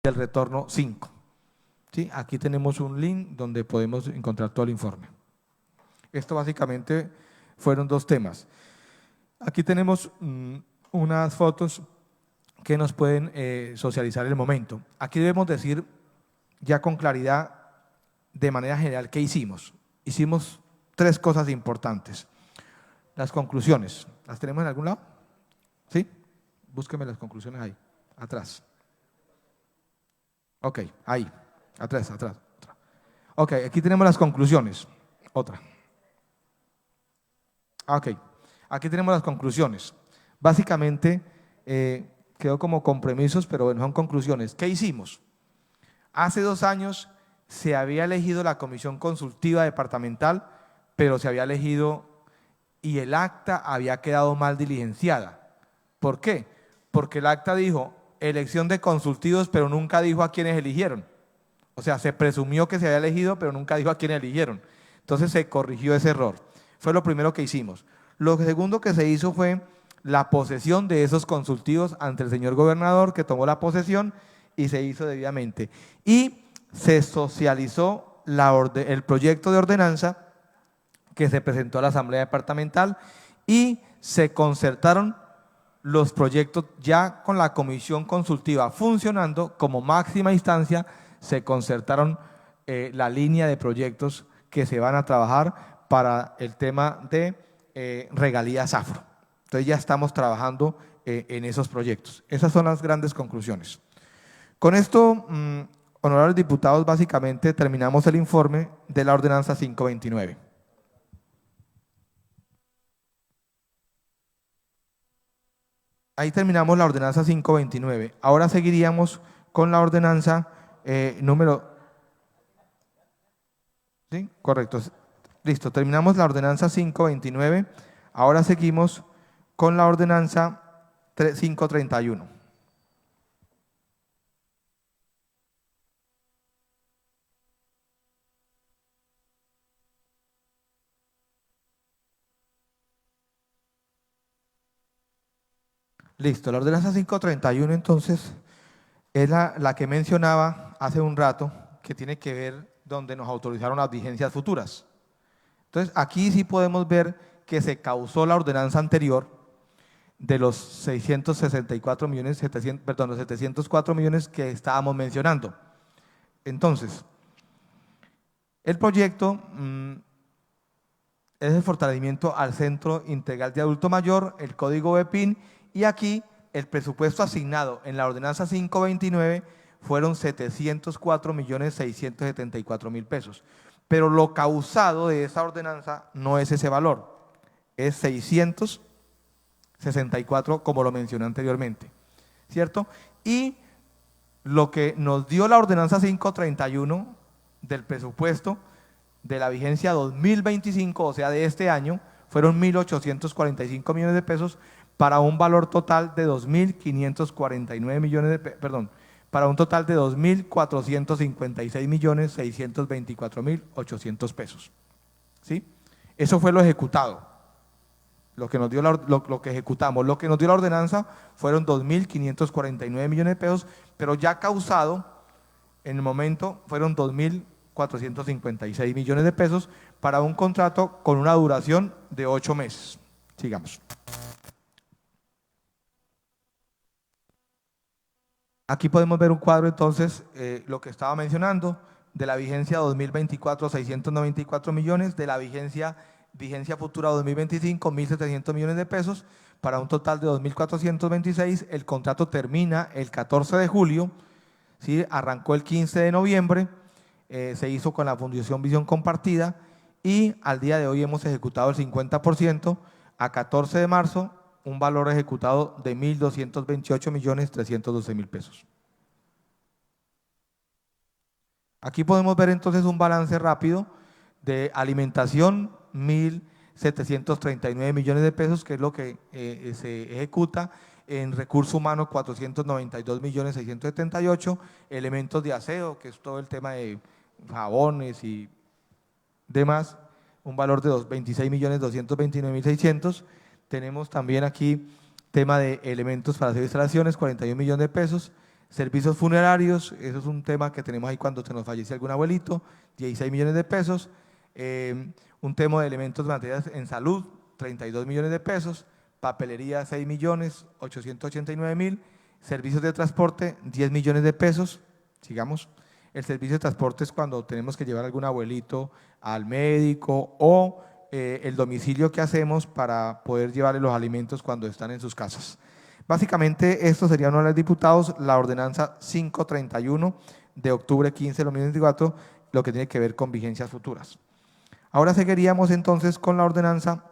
del retorno 5. ¿Sí? Aquí tenemos un link donde podemos encontrar todo el informe. Esto básicamente fueron dos temas. Aquí tenemos unas fotos que nos pueden socializar el momento. Aquí debemos decir ya con claridad, de manera general, ¿qué hicimos? Hicimos tres cosas importantes. Las conclusiones, ¿las tenemos en algún lado? ¿Sí? Búsqueme las conclusiones ahí, atrás. Ok, ahí, atrás. Ok, aquí tenemos las conclusiones. Otra. Ok, aquí tenemos las conclusiones. Básicamente, quedó como compromisos, pero bueno, son conclusiones. ¿Qué hicimos? Hace 2 años se había elegido la comisión consultiva departamental, pero se había elegido y el acta había quedado mal diligenciada. ¿Por qué? Porque el acta dijo elección de consultivos, pero nunca dijo a quiénes eligieron. O sea, se presumió que se había elegido, pero nunca dijo a quiénes eligieron. Entonces se corrigió ese error. Fue lo primero que hicimos. Lo segundo que se hizo fue la posesión de esos consultivos ante el señor gobernador, que tomó la posesión y se hizo debidamente. Y se socializó el proyecto de ordenanza que se presentó a la Asamblea Departamental y se concertaron los proyectos ya con la comisión consultiva funcionando como máxima instancia. Se concertaron la línea de proyectos que se van a trabajar para el tema de regalías afro. Entonces ya estamos trabajando en esos proyectos. Esas son las grandes conclusiones. Con esto, honorables diputados, básicamente terminamos el informe de la ordenanza 529. Ahí terminamos la ordenanza 529. Ahora seguiríamos con la ordenanza número… ¿Sí? Correcto. Listo, terminamos la ordenanza 529. Ahora seguimos con la ordenanza 531. Listo, la ordenanza 531 entonces es la que mencionaba hace un rato, que tiene que ver donde nos autorizaron las vigencias futuras. Entonces, aquí sí podemos ver que se causó la ordenanza anterior de los 664 millones, los 704 millones que estábamos mencionando. Entonces, el proyecto es el fortalecimiento al Centro Integral de Adulto Mayor, el código BEPIN, y aquí el presupuesto asignado en la ordenanza 529 fueron 704.674.000 pesos. Pero lo causado de esa ordenanza no es ese valor, es 664, como lo mencioné anteriormente, ¿cierto? Y lo que nos dio la ordenanza 531 del presupuesto de la vigencia 2025, o sea, de este año, fueron 1.845 millones de pesos para un valor total de 2.549 millones de pesos, perdón, para un total de 2.456.624.800 pesos. ¿Sí? Eso fue lo ejecutado, lo que nos dio lo que ejecutamos. Lo que nos dio la ordenanza fueron 2.549 millones de pesos, pero ya causado en el momento fueron 2.456 millones de pesos para un contrato con una duración de 8 meses. Sigamos. Aquí podemos ver un cuadro entonces, lo que estaba mencionando, de la vigencia 2024, 694 millones, de la vigencia futura 2025, 1.700 millones de pesos, para un total de 2.426. El contrato termina el 14 de julio, ¿sí? Arrancó el 15 de noviembre, se hizo con la Fundación Visión Compartida y al día de hoy hemos ejecutado el 50%, a 14 de marzo, un valor ejecutado de 1.228.312.000 pesos. Aquí podemos ver entonces un balance rápido de alimentación, 1.739 millones de pesos, que es lo que se ejecuta. En recursos humanos, 492.678.000, elementos de aseo, que es todo el tema de jabones y demás, un valor de 26.229.600. Tenemos también aquí tema de elementos para hacer instalaciones, 41 millones de pesos, Servicios funerarios, eso es un tema que tenemos ahí cuando se nos fallece algún abuelito, 16 millones de pesos. Un tema de elementos de materias en salud, 32 millones de pesos. Papelería, 6 millones 889 mil. Servicios de transporte, 10 millones de pesos. Sigamos. El servicio de transporte es cuando tenemos que llevar a algún abuelito al médico o el domicilio que hacemos para poder llevarle los alimentos cuando están en sus casas. Básicamente, esto sería uno de los diputados, la ordenanza 531 de octubre 15 de 2024, lo que tiene que ver con vigencias futuras. Ahora seguiríamos entonces con la ordenanza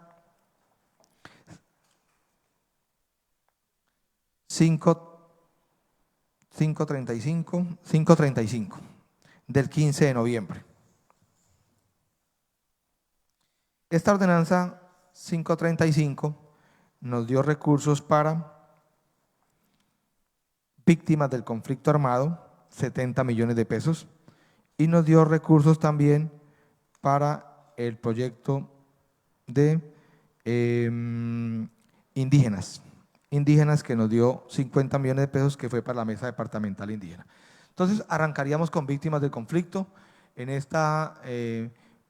535 del 15 de noviembre. Esta ordenanza 535 nos dio recursos para víctimas del conflicto armado, 70 millones de pesos, y nos dio recursos también para el proyecto de indígenas que nos dio 50 millones de pesos, que fue para la mesa departamental indígena. Entonces, arrancaríamos con víctimas del conflicto. En esta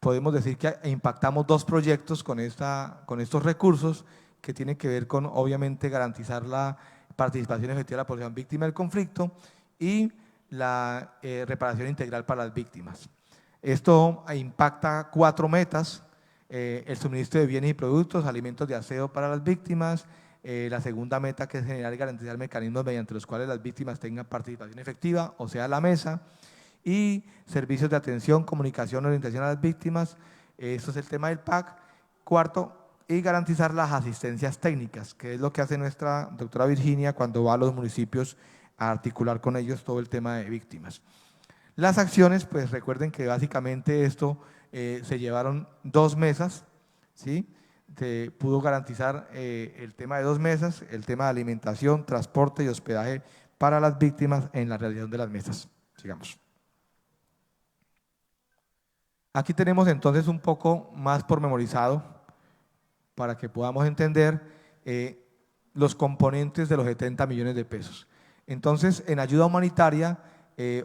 podemos decir que impactamos dos proyectos con estos recursos que tienen que ver con, obviamente, garantizar la participación efectiva de la población víctima del conflicto y la reparación integral para las víctimas. Esto impacta 4 metas: el suministro de bienes y productos, alimentos de aseo para las víctimas. La segunda meta, que es generar y garantizar mecanismos mediante los cuales las víctimas tengan participación efectiva, o sea, la mesa. Y servicios de atención, comunicación, orientación a las víctimas. Esto es el tema del PAC. Cuarto, y garantizar las asistencias técnicas, que es lo que hace nuestra doctora Virginia cuando va a los municipios a articular con ellos todo el tema de víctimas. Las acciones, pues recuerden que básicamente esto se llevaron 2 mesas, ¿sí? Se pudo garantizar el tema de 2 mesas, el tema de alimentación, transporte y hospedaje para las víctimas en la realización de las mesas. Sigamos. Aquí tenemos entonces un poco más pormenorizado para que podamos entender los componentes de los 70 millones de pesos. Entonces, en ayuda humanitaria,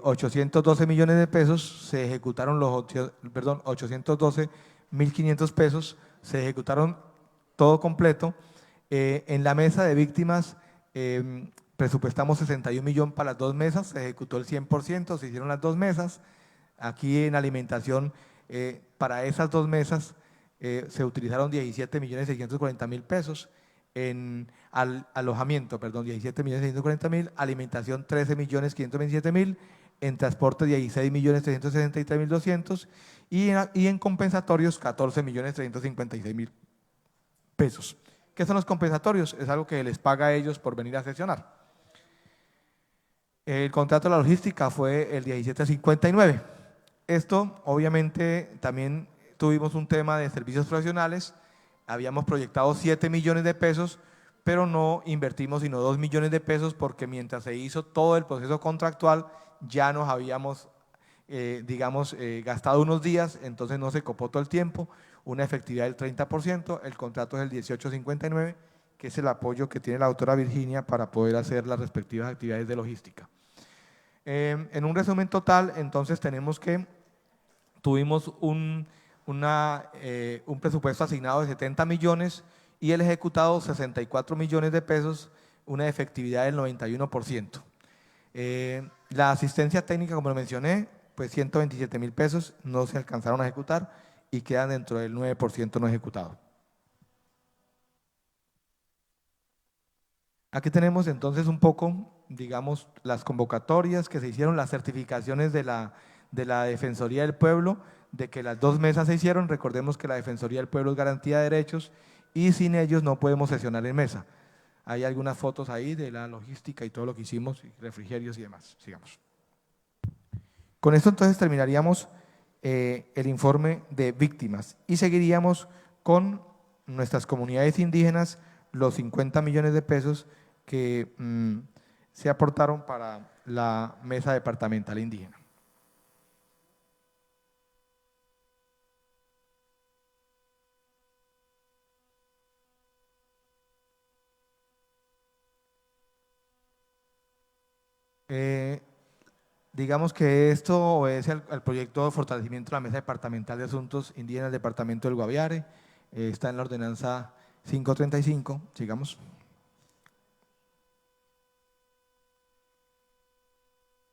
812 millones de pesos se ejecutaron 812.500 pesos se ejecutaron todo completo. En la mesa de víctimas presupuestamos 61 millones para las 2 mesas, se ejecutó el 100%, se hicieron las 2 mesas. Aquí en alimentación, para esas 2 mesas se utilizaron 17.640.000 pesos. En alojamiento, 17.640.000, alimentación 13.527.000, en transporte 16.363.200 y en compensatorios 14.356.000 pesos. ¿Qué son los compensatorios? Es algo que les paga a ellos por venir a sesionar. El contrato de la logística fue el 1759. Esto, obviamente, también tuvimos un tema de servicios profesionales. Habíamos proyectado 7 millones de pesos, pero no invertimos sino 2 millones de pesos porque mientras se hizo todo el proceso contractual ya nos habíamos, gastado unos días, entonces no se copó todo el tiempo, una efectividad del 30%, el contrato es el 1859, que es el apoyo que tiene la doctora Virginia para poder hacer las respectivas actividades de logística. En un resumen total, entonces tenemos que tuvimos un presupuesto asignado de 70 millones y el ejecutado 64 millones de pesos, una efectividad del 91%. La asistencia técnica, como lo mencioné, pues 127.000 pesos no se alcanzaron a ejecutar y quedan dentro del 9% no ejecutado. Aquí tenemos entonces un poco, digamos, las convocatorias que se hicieron, las certificaciones de la Defensoría del Pueblo, de que las 2 mesas se hicieron. Recordemos que la Defensoría del Pueblo es garantía de derechos y sin ellos no podemos sesionar en mesa. Hay algunas fotos ahí de la logística y todo lo que hicimos, refrigerios y demás. Sigamos. Con esto entonces terminaríamos el informe de víctimas y seguiríamos con nuestras comunidades indígenas, los 50 millones de pesos que se aportaron para la mesa departamental indígena. Eh, digamos que esto obedece al proyecto de fortalecimiento de la Mesa Departamental de Asuntos Indígenas del Departamento del Guaviare. Está en la ordenanza 535. Sigamos.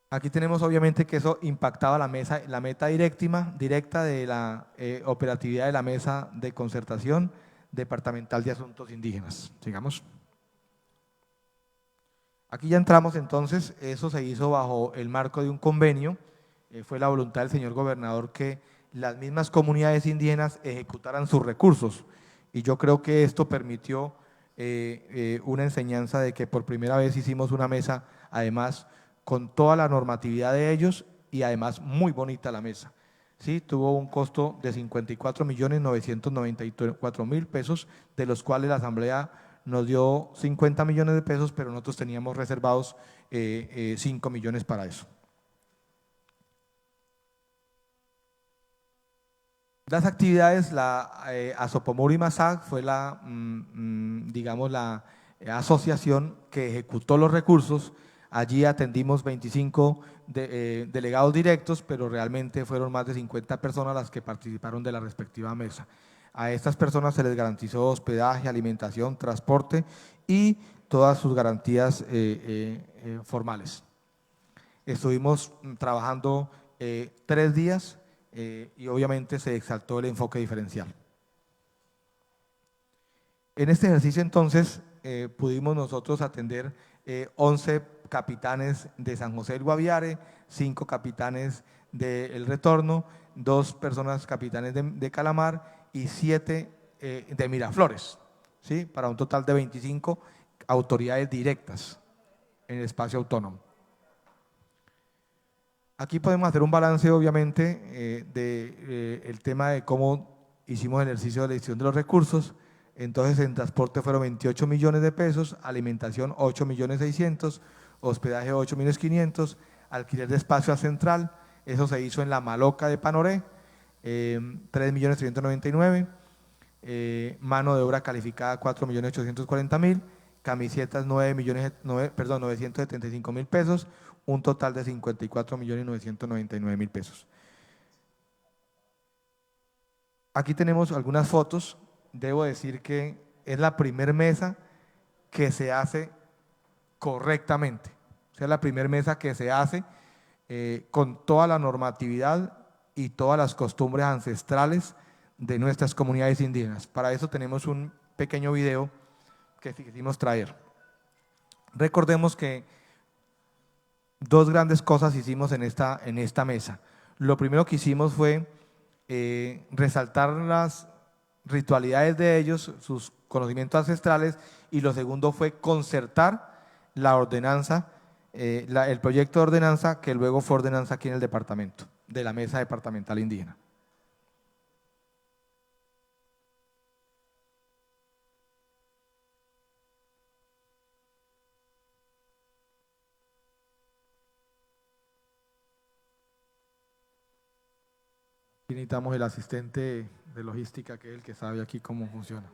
Aquí tenemos obviamente que eso impactaba la meta directa de la operatividad de la Mesa de Concertación Departamental de Asuntos Indígenas. Sigamos. Aquí ya entramos entonces, eso se hizo bajo el marco de un convenio, fue la voluntad del señor gobernador que las mismas comunidades indígenas ejecutaran sus recursos y yo creo que esto permitió una enseñanza de que por primera vez hicimos una mesa, además con toda la normatividad de ellos y además muy bonita la mesa. Sí, tuvo un costo de 54.994.000 pesos, de los cuales la Asamblea nos dio 50 millones de pesos, pero nosotros teníamos reservados 5 millones para eso. Las actividades, la Azopomori Masag fue la, digamos, la asociación que ejecutó los recursos. Allí atendimos 25 delegados directos, pero realmente fueron más de 50 personas las que participaron de la respectiva mesa. A estas personas se les garantizó hospedaje, alimentación, transporte y todas sus garantías formales. Estuvimos trabajando 3 días y obviamente se exaltó el enfoque diferencial. En este ejercicio entonces pudimos nosotros atender 11 capitanes de San José del Guaviare, 5 capitanes de El Retorno, 2 personas capitanes de Calamar y 7 de Miraflores, ¿sí? Para un total de 25 autoridades directas en el espacio autónomo. Aquí podemos hacer un balance, obviamente, del tema de cómo hicimos el ejercicio de la gestión de los recursos. Entonces, en transporte fueron 28 millones de pesos, alimentación 8.600.000, hospedaje 8.500.000, alquiler de espacio a central, eso se hizo en la Maloca de Panoré, 3.399.000, mano de obra calificada 4.840.000, camisetas 975.000 pesos, un total de 54.999.000 pesos. Aquí tenemos algunas fotos. Debo decir que es la primera mesa que se hace correctamente. O sea, la primera mesa que se hace con toda la normatividad y todas las costumbres ancestrales de nuestras comunidades indígenas. Para eso tenemos un pequeño video que quisimos traer. Recordemos que 2 grandes cosas hicimos en esta mesa. Lo primero que hicimos fue resaltar las ritualidades de ellos, sus conocimientos ancestrales, y lo segundo fue concertar la ordenanza, el proyecto de ordenanza que luego fue ordenanza aquí en el departamento, de la Mesa Departamental Indígena. Aquí necesitamos el asistente de logística, que es el que sabe aquí cómo funciona.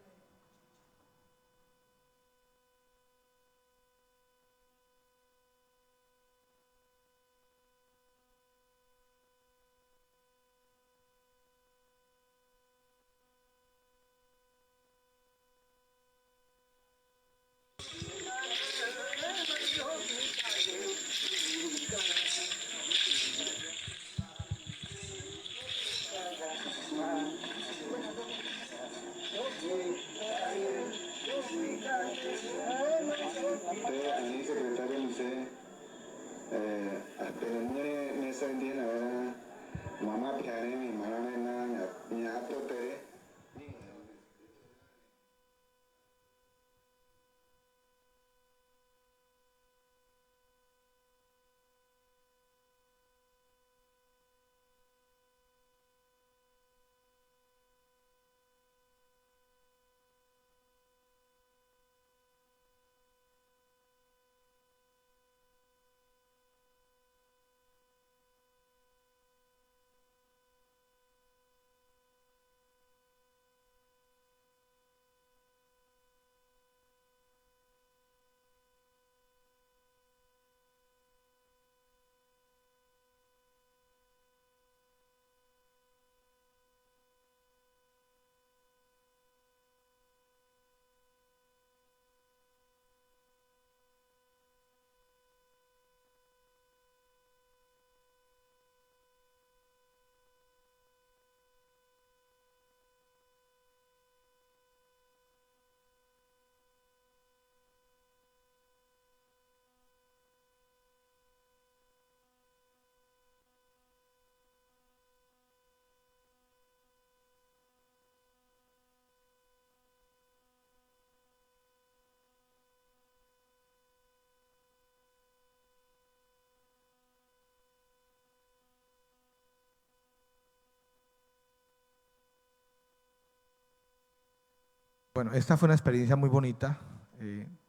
Bueno, esta fue una experiencia muy bonita.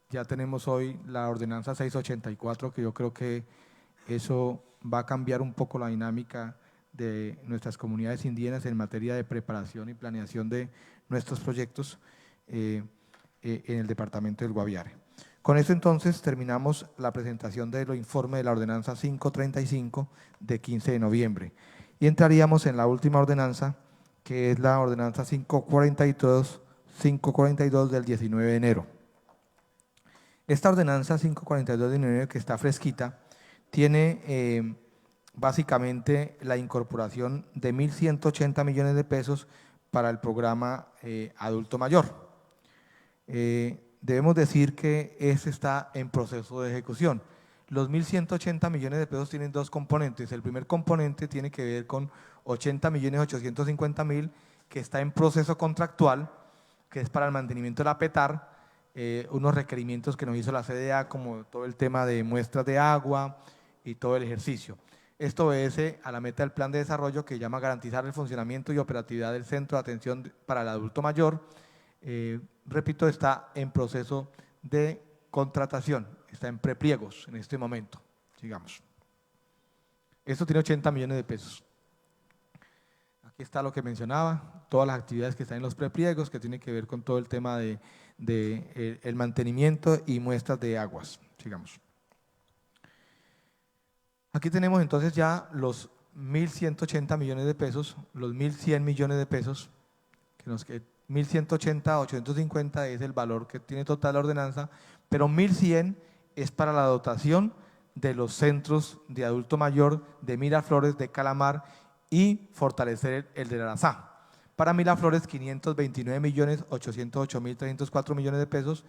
Ya tenemos hoy la ordenanza 684, que yo creo que eso va a cambiar un poco la dinámica de nuestras comunidades indígenas en materia de preparación y planeación de nuestros proyectos en el departamento del Guaviare. Con esto entonces terminamos la presentación del informe de la ordenanza 535 de 15 de noviembre y entraríamos en la última ordenanza, que es la ordenanza 542 del 19 de enero. Esta ordenanza 542 de enero, que está fresquita, tiene básicamente la incorporación de 1.180 millones de pesos para el programa adulto mayor. Debemos decir que ese está en proceso de ejecución. Los 1.180 millones de pesos tienen dos componentes. El primer componente tiene que ver con 80.850.000, que está en proceso contractual, que es para el mantenimiento de la PETAR, unos requerimientos que nos hizo la CDA, como todo el tema de muestras de agua y todo el ejercicio. Esto obedece a la meta del plan de desarrollo, que llama garantizar el funcionamiento y operatividad del Centro de Atención para el Adulto Mayor. Repito, está en proceso de contratación, está en prepliegos en este momento, digamos. Esto tiene 80 millones de pesos. Aquí está lo que mencionaba, todas las actividades que están en los prepliegos, que tienen que ver con todo el tema de el mantenimiento y muestras de aguas, digamos. Aquí tenemos entonces ya los 1.180 millones de pesos, los 1.100 millones de pesos, que 1.180, 850 es el valor que tiene total la ordenanza, pero 1.100 es para la dotación de los centros de adulto mayor de Miraflores, de Calamar y fortalecer el de Arazá. Para Miraflores, 529.808.304 millones de pesos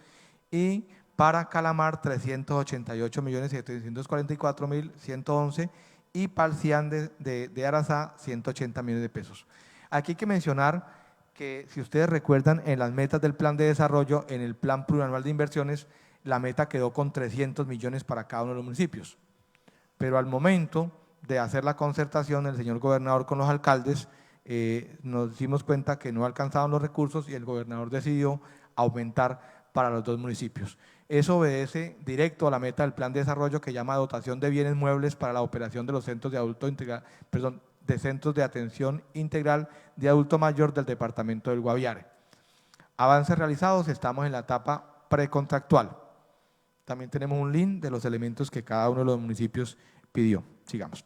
y para Calamar, 388.744.111 y para el CIAN de Arazá, 180 millones de pesos. Aquí hay que mencionar que, si ustedes recuerdan, en las metas del plan de desarrollo, en el plan plurianual de inversiones, la meta quedó con 300 millones para cada uno de los municipios. Pero al momento de hacer la concertación, el señor gobernador con los alcaldes, nos dimos cuenta que no alcanzaban los recursos y el gobernador decidió aumentar para los dos municipios. Eso obedece directo a la meta del plan de desarrollo, que llama dotación de bienes muebles para la operación de los centros de adulto integral, perdón, de centros de atención integral de adulto mayor del departamento del Guaviare. Avances realizados, estamos en la etapa precontractual. También tenemos un link de los elementos que cada uno de los municipios pidió. Sigamos.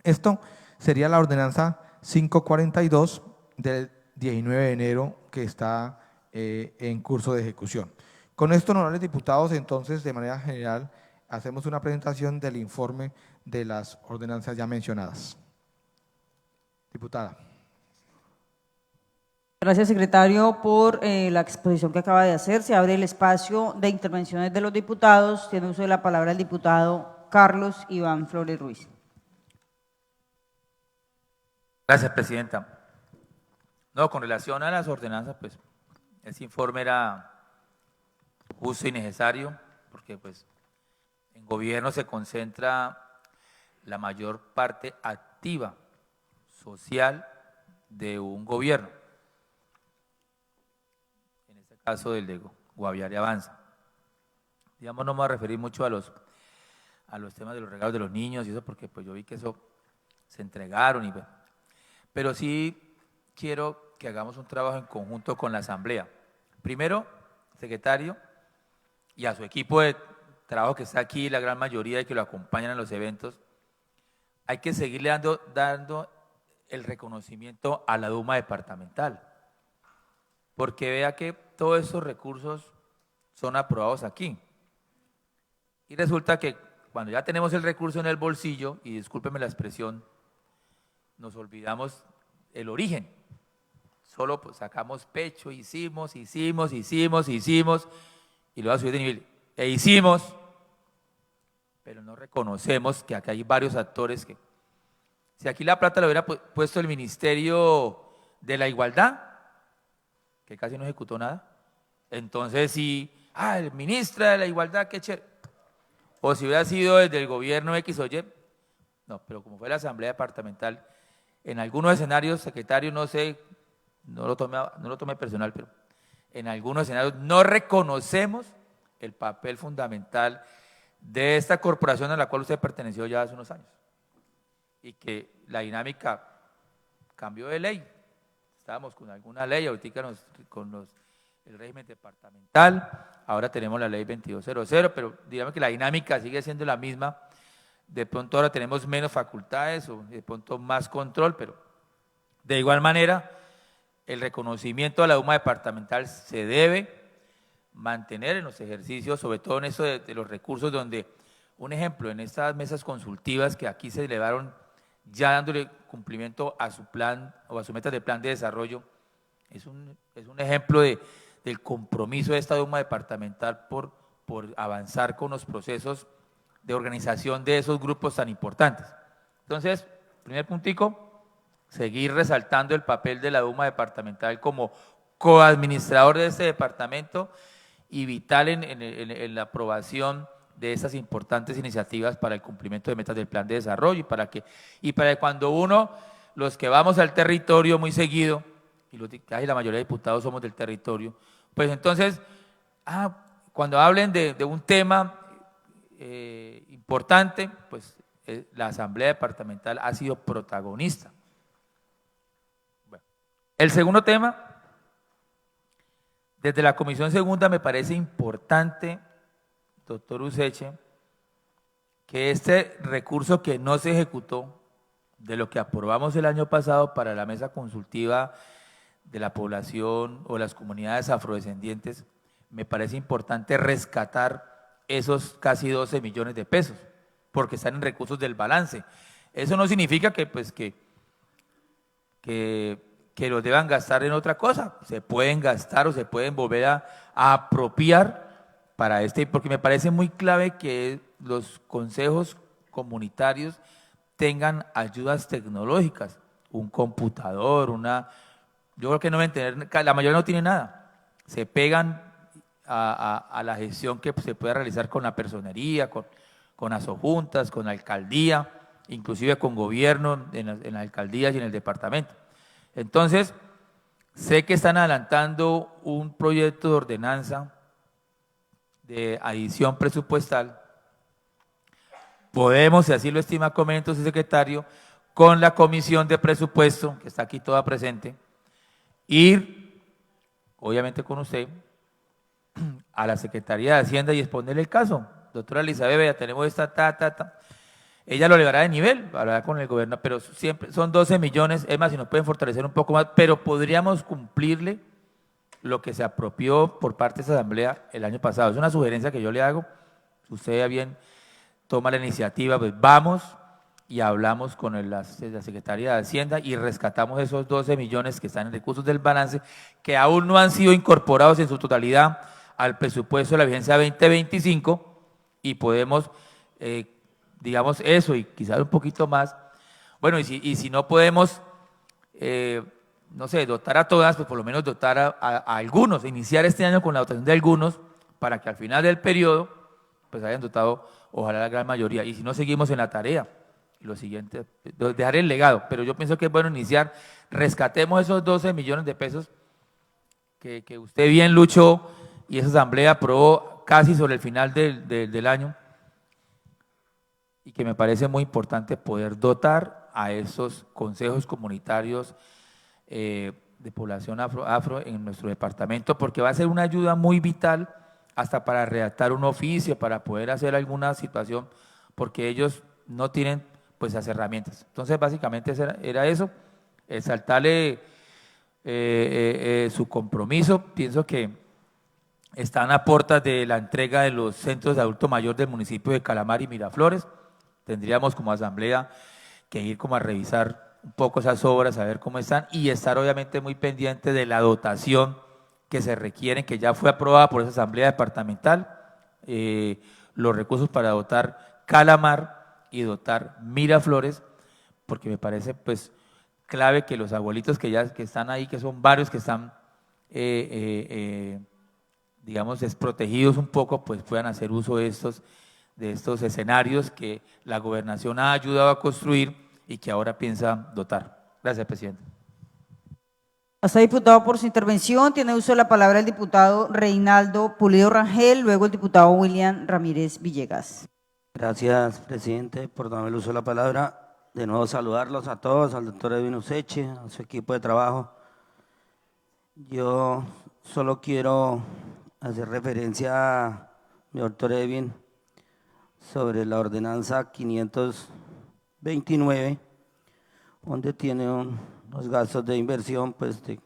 Esto sería la ordenanza 542 del 19 de enero, que está en curso de ejecución. Con esto, honorables diputados, entonces, de manera general, hacemos una presentación del informe de las ordenanzas ya mencionadas. Diputada. Gracias, secretario, por la exposición que acaba de hacer. Se abre el espacio de intervenciones de los diputados. Tiene uso de la palabra el diputado Carlos Iván Flores Ruiz. Gracias, presidenta. No, con relación a las ordenanzas, pues, ese informe era justo y necesario, porque pues en gobierno se concentra la mayor parte activa social de un gobierno, en este caso del de Guaviare Avanza. Digamos, no me voy a referir mucho a los temas de los regalos de los niños y eso, porque pues yo vi que eso se entregaron, pero sí quiero que hagamos un trabajo en conjunto con la Asamblea. Primero, secretario, y a su equipo de trabajo que está aquí, la gran mayoría y que lo acompañan en los eventos, hay que seguirle dando el reconocimiento a la Duma departamental, porque vea que todos esos recursos son aprobados aquí. Y resulta que cuando ya tenemos el recurso en el bolsillo, y discúlpeme la expresión, nos olvidamos el origen. Solo pues sacamos pecho, hicimos, y lo va a subir de nivel. Hicimos, pero no reconocemos que acá hay varios actores que… Si aquí la plata lo hubiera puesto el Ministerio de la Igualdad, que casi no ejecutó nada, entonces sí, el ministro de la Igualdad, qué chévere. O si hubiera sido desde el gobierno X o Y, no, pero como fue la Asamblea Departamental, en algunos escenarios, secretario, no sé, no lo tomé personal, pero en algunos escenarios no reconocemos el papel fundamental de esta corporación a la cual usted perteneció ya hace unos años y que la dinámica cambió de ley. Estábamos con alguna ley, ahorita el régimen departamental, ahora tenemos la ley 2200, pero digamos que la dinámica sigue siendo la misma. De pronto ahora tenemos menos facultades o de pronto más control, pero de igual manera el reconocimiento a la UMA departamental se debe mantener en los ejercicios, sobre todo en eso de los recursos, donde, un ejemplo, en estas mesas consultivas que aquí se elevaron, ya dándole cumplimiento a su plan o a su meta de plan de desarrollo, es un ejemplo del compromiso de esta UMA departamental por avanzar con los procesos de organización de esos grupos tan importantes. Entonces, primer puntico, seguir resaltando el papel de la UMA departamental como coadministrador de este departamento y vital en la aprobación de esas importantes iniciativas para el cumplimiento de metas del plan de desarrollo y para cuando los que vamos al territorio muy seguido, y la mayoría de diputados somos del territorio, pues entonces, cuando hablen de un tema importante, pues la Asamblea Departamental ha sido protagonista. Bueno, el segundo tema, desde la Comisión Segunda me parece importante, doctor Useche, que este recurso que no se ejecutó de lo que aprobamos el año pasado para la mesa consultiva de la población o las comunidades afrodescendientes, me parece importante rescatar esos casi 12 millones de pesos, porque están en recursos del balance. Eso no significa que los deban gastar en otra cosa, se pueden gastar o se pueden volver a apropiar para porque me parece muy clave que los consejos comunitarios tengan ayudas tecnológicas, un computador, yo creo que no deben tener, la mayoría no tiene nada, se pegan a la gestión que se puede realizar con la personería, con asojuntas, con la alcaldía, inclusive con gobierno en las alcaldías y en el departamento. Entonces, sé que están adelantando un proyecto de ordenanza de adición presupuestal. Podemos, si así lo estima Comentos el secretario, con la comisión de presupuesto, que está aquí toda presente, ir, obviamente con usted, a la Secretaría de Hacienda y exponerle el caso. Doctora Elizabeth, ya tenemos esta, ella lo elevará de nivel, hablará con el gobierno, pero siempre son 12 millones, es más, si nos pueden fortalecer un poco más, pero podríamos cumplirle lo que se apropió por parte de esa asamblea el año pasado. Es una sugerencia que yo le hago, si usted ya bien toma la iniciativa, pues vamos y hablamos con la Secretaría de Hacienda y rescatamos esos 12 millones que están en recursos del balance, que aún no han sido incorporados en su totalidad al presupuesto de la vigencia 2025 y podemos, digamos eso y quizás un poquito más. Bueno, y si no podemos, no sé, dotar a todas, pues por lo menos dotar a algunos, iniciar este año con la dotación de algunos para que al final del periodo pues hayan dotado, ojalá la gran mayoría. Y si no, seguimos en la tarea. Lo siguiente, dejar el legado, pero yo pienso que es bueno iniciar, rescatemos esos 12 millones de pesos que usted bien luchó y esa asamblea aprobó casi sobre el final del año y que me parece muy importante poder dotar a esos consejos comunitarios de población afro en nuestro departamento, porque va a ser una ayuda muy vital hasta para redactar un oficio, para poder hacer alguna situación, porque ellos no tienen pues las herramientas. Entonces básicamente era eso, exaltarle su compromiso. Pienso que están a puertas de la entrega de los centros de adulto mayor del municipio de Calamar y Miraflores. Tendríamos como asamblea que ir como a revisar un poco esas obras, a ver cómo están y estar obviamente muy pendiente de la dotación que se requieren, que ya fue aprobada por esa asamblea departamental, los recursos para dotar Calamar y dotar Miraflores, porque me parece pues clave que los abuelitos que están ahí, que son varios que están digamos desprotegidos un poco, pues puedan hacer uso de estos escenarios que la gobernación ha ayudado a construir y que ahora piensa dotar. Gracias, presidente. Hasta diputado por su intervención. Tiene uso de la palabra el diputado Reinaldo Pulido Rangel, luego el diputado William Ramírez Villegas. Gracias, presidente, por darme el uso de la palabra. De nuevo saludarlos a todos, al doctor Edwin Useche, a su equipo de trabajo. Yo solo quiero hacer referencia a mi doctor Edwin sobre la ordenanza 529, donde tiene unos gastos de inversión pues, de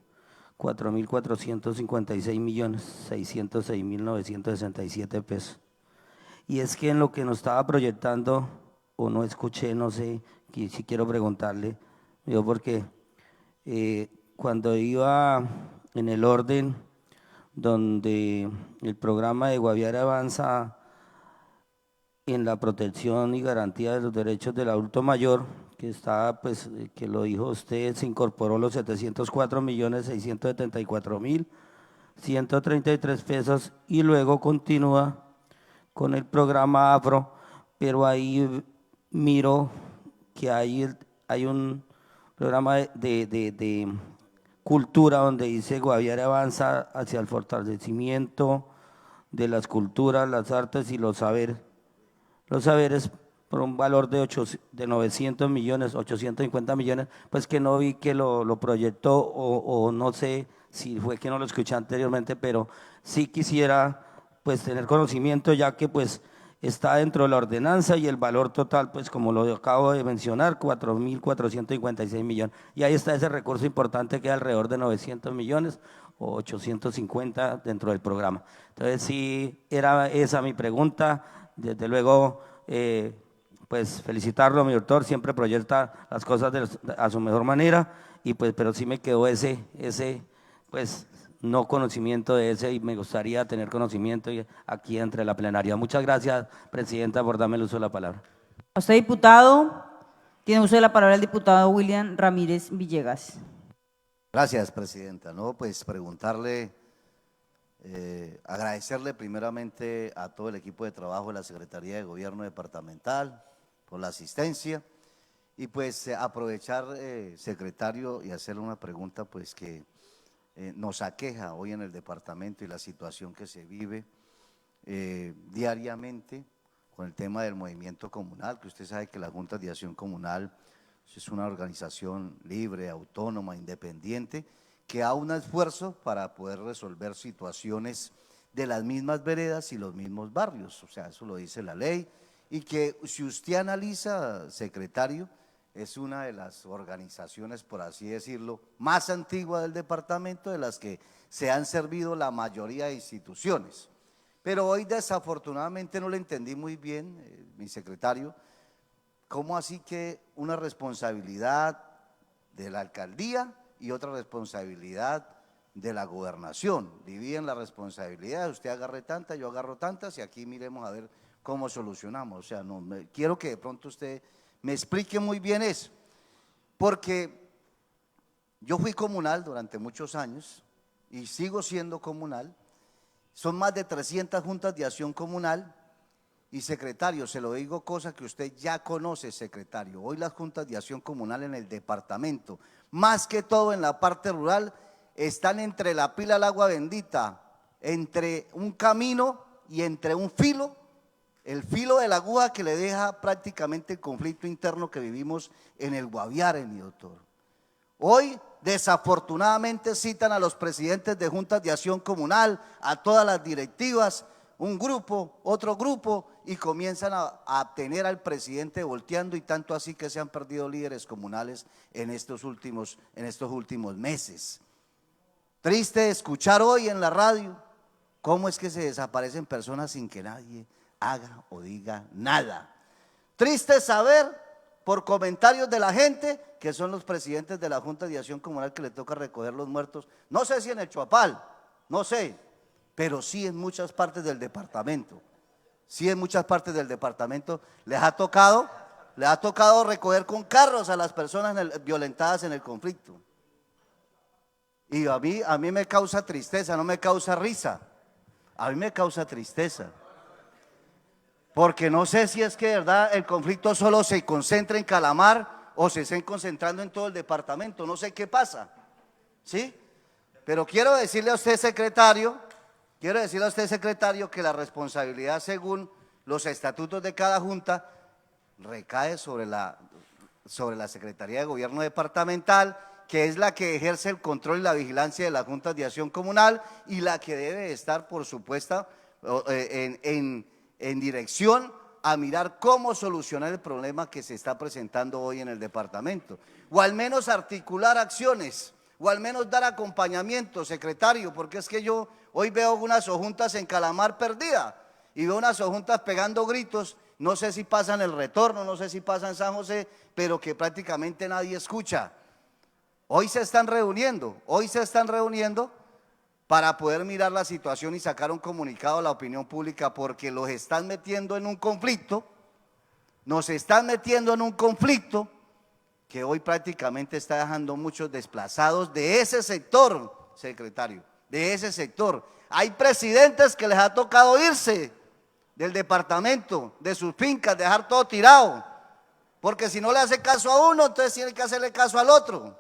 4.456.606.967 pesos. Y es que en lo que nos estaba proyectando, o no escuché, no sé, si quiero preguntarle, yo porque cuando iba en el orden donde el programa de Guaviare avanza en la protección y garantía de los derechos del adulto mayor, que está, pues, que lo dijo usted, se incorporó los 704.674.133 pesos y luego continúa con el programa Afro, pero ahí miro que hay un programa de cultura donde dice Guaviare avanza hacia el fortalecimiento de las culturas, las artes y los saberes por un valor de 900 millones, 850 millones, pues que no vi que lo proyectó o no sé si fue que no lo escuché anteriormente, pero sí quisiera pues tener conocimiento ya que pues está dentro de la ordenanza y el valor total pues como lo acabo de mencionar, 4.456 millones. Y ahí está ese recurso importante que es alrededor de 900 millones o 850 dentro del programa. Entonces sí, era esa mi pregunta. Desde luego, pues felicitarlo, mi doctor, siempre proyecta las cosas a su mejor manera, y pues, pero sí me quedó ese pues, no conocimiento de ese y me gustaría tener conocimiento aquí entre la plenaria. Muchas gracias, presidenta, por darme el uso de la palabra. A usted, diputado. Tiene uso de la palabra el diputado William Ramírez Villegas. Gracias, presidenta. No, pues preguntarle, agradecerle primeramente a todo el equipo de trabajo de la Secretaría de Gobierno Departamental por la asistencia y pues aprovechar, secretario, y hacerle una pregunta pues que nos aqueja hoy en el departamento y la situación que se vive diariamente con el tema del movimiento comunal, que usted sabe que la Junta de Acción Comunal es una organización libre, autónoma, independiente, que da un esfuerzo para poder resolver situaciones de las mismas veredas y los mismos barrios, o sea, eso lo dice la ley, y que si usted analiza, secretario, es una de las organizaciones, por así decirlo, más antiguas del departamento, de las que se han servido la mayoría de instituciones. Pero hoy desafortunadamente no le entendí muy bien, mi secretario, cómo así que una responsabilidad de la alcaldía y otra responsabilidad de la gobernación. Dividen la responsabilidad, usted agarre tantas, yo agarro tantas y aquí miremos a ver cómo solucionamos. O sea, no, quiero que de pronto usted me explique muy bien eso, porque yo fui comunal durante muchos años y sigo siendo comunal, son más de 300 juntas de acción comunal y secretario, se lo digo cosa que usted ya conoce, secretario, hoy las juntas de acción comunal en el departamento, más que todo en la parte rural, están entre la pila del agua bendita, entre un camino y entre un filo, el filo de la aguja que le deja prácticamente el conflicto interno que vivimos en el Guaviare, mi doctor. Hoy, desafortunadamente, citan a los presidentes de juntas de acción comunal, a todas las directivas, un grupo, otro grupo, y comienzan a tener al presidente volteando, y tanto así que se han perdido líderes comunales en estos últimos meses. Triste escuchar hoy en la radio cómo es que se desaparecen personas sin que nadie haga o diga nada. Triste saber por comentarios de la gente que son los presidentes de la Junta de Acción Comunal que le toca recoger los muertos, no sé si en el Chuapal, no sé, pero sí en muchas partes del departamento. Sí, en muchas partes del departamento les ha tocado recoger con carros a las personas violentadas en el conflicto. Y a mí me causa tristeza, no me causa risa, a mí me causa tristeza. Porque no sé si es que de verdad el conflicto solo se concentra en Calamar o se estén concentrando en todo el departamento, no sé qué pasa, ¿sí? Pero quiero decirle a usted, secretario, que la responsabilidad según los estatutos de cada junta recae sobre la Secretaría de Gobierno Departamental, que es la que ejerce el control y la vigilancia de las juntas de acción comunal y la que debe estar, por supuesto, en dirección a mirar cómo solucionar el problema que se está presentando hoy en el departamento, o al menos articular acciones, o al menos dar acompañamiento, secretario, porque es que yo hoy veo unas sojuntas en Calamar perdida y veo unas sojuntas pegando gritos, no sé si pasa en El Retorno, no sé si pasa en San José, pero que prácticamente nadie escucha. Hoy se están reuniendo para poder mirar la situación y sacar un comunicado a la opinión pública, porque los están metiendo en un conflicto, nos están metiendo en un conflicto que hoy prácticamente está dejando muchos desplazados de ese sector, secretario, de ese sector. Hay presidentes que les ha tocado irse del departamento, de sus fincas, dejar todo tirado, porque si no le hace caso a uno, entonces tiene que hacerle caso al otro.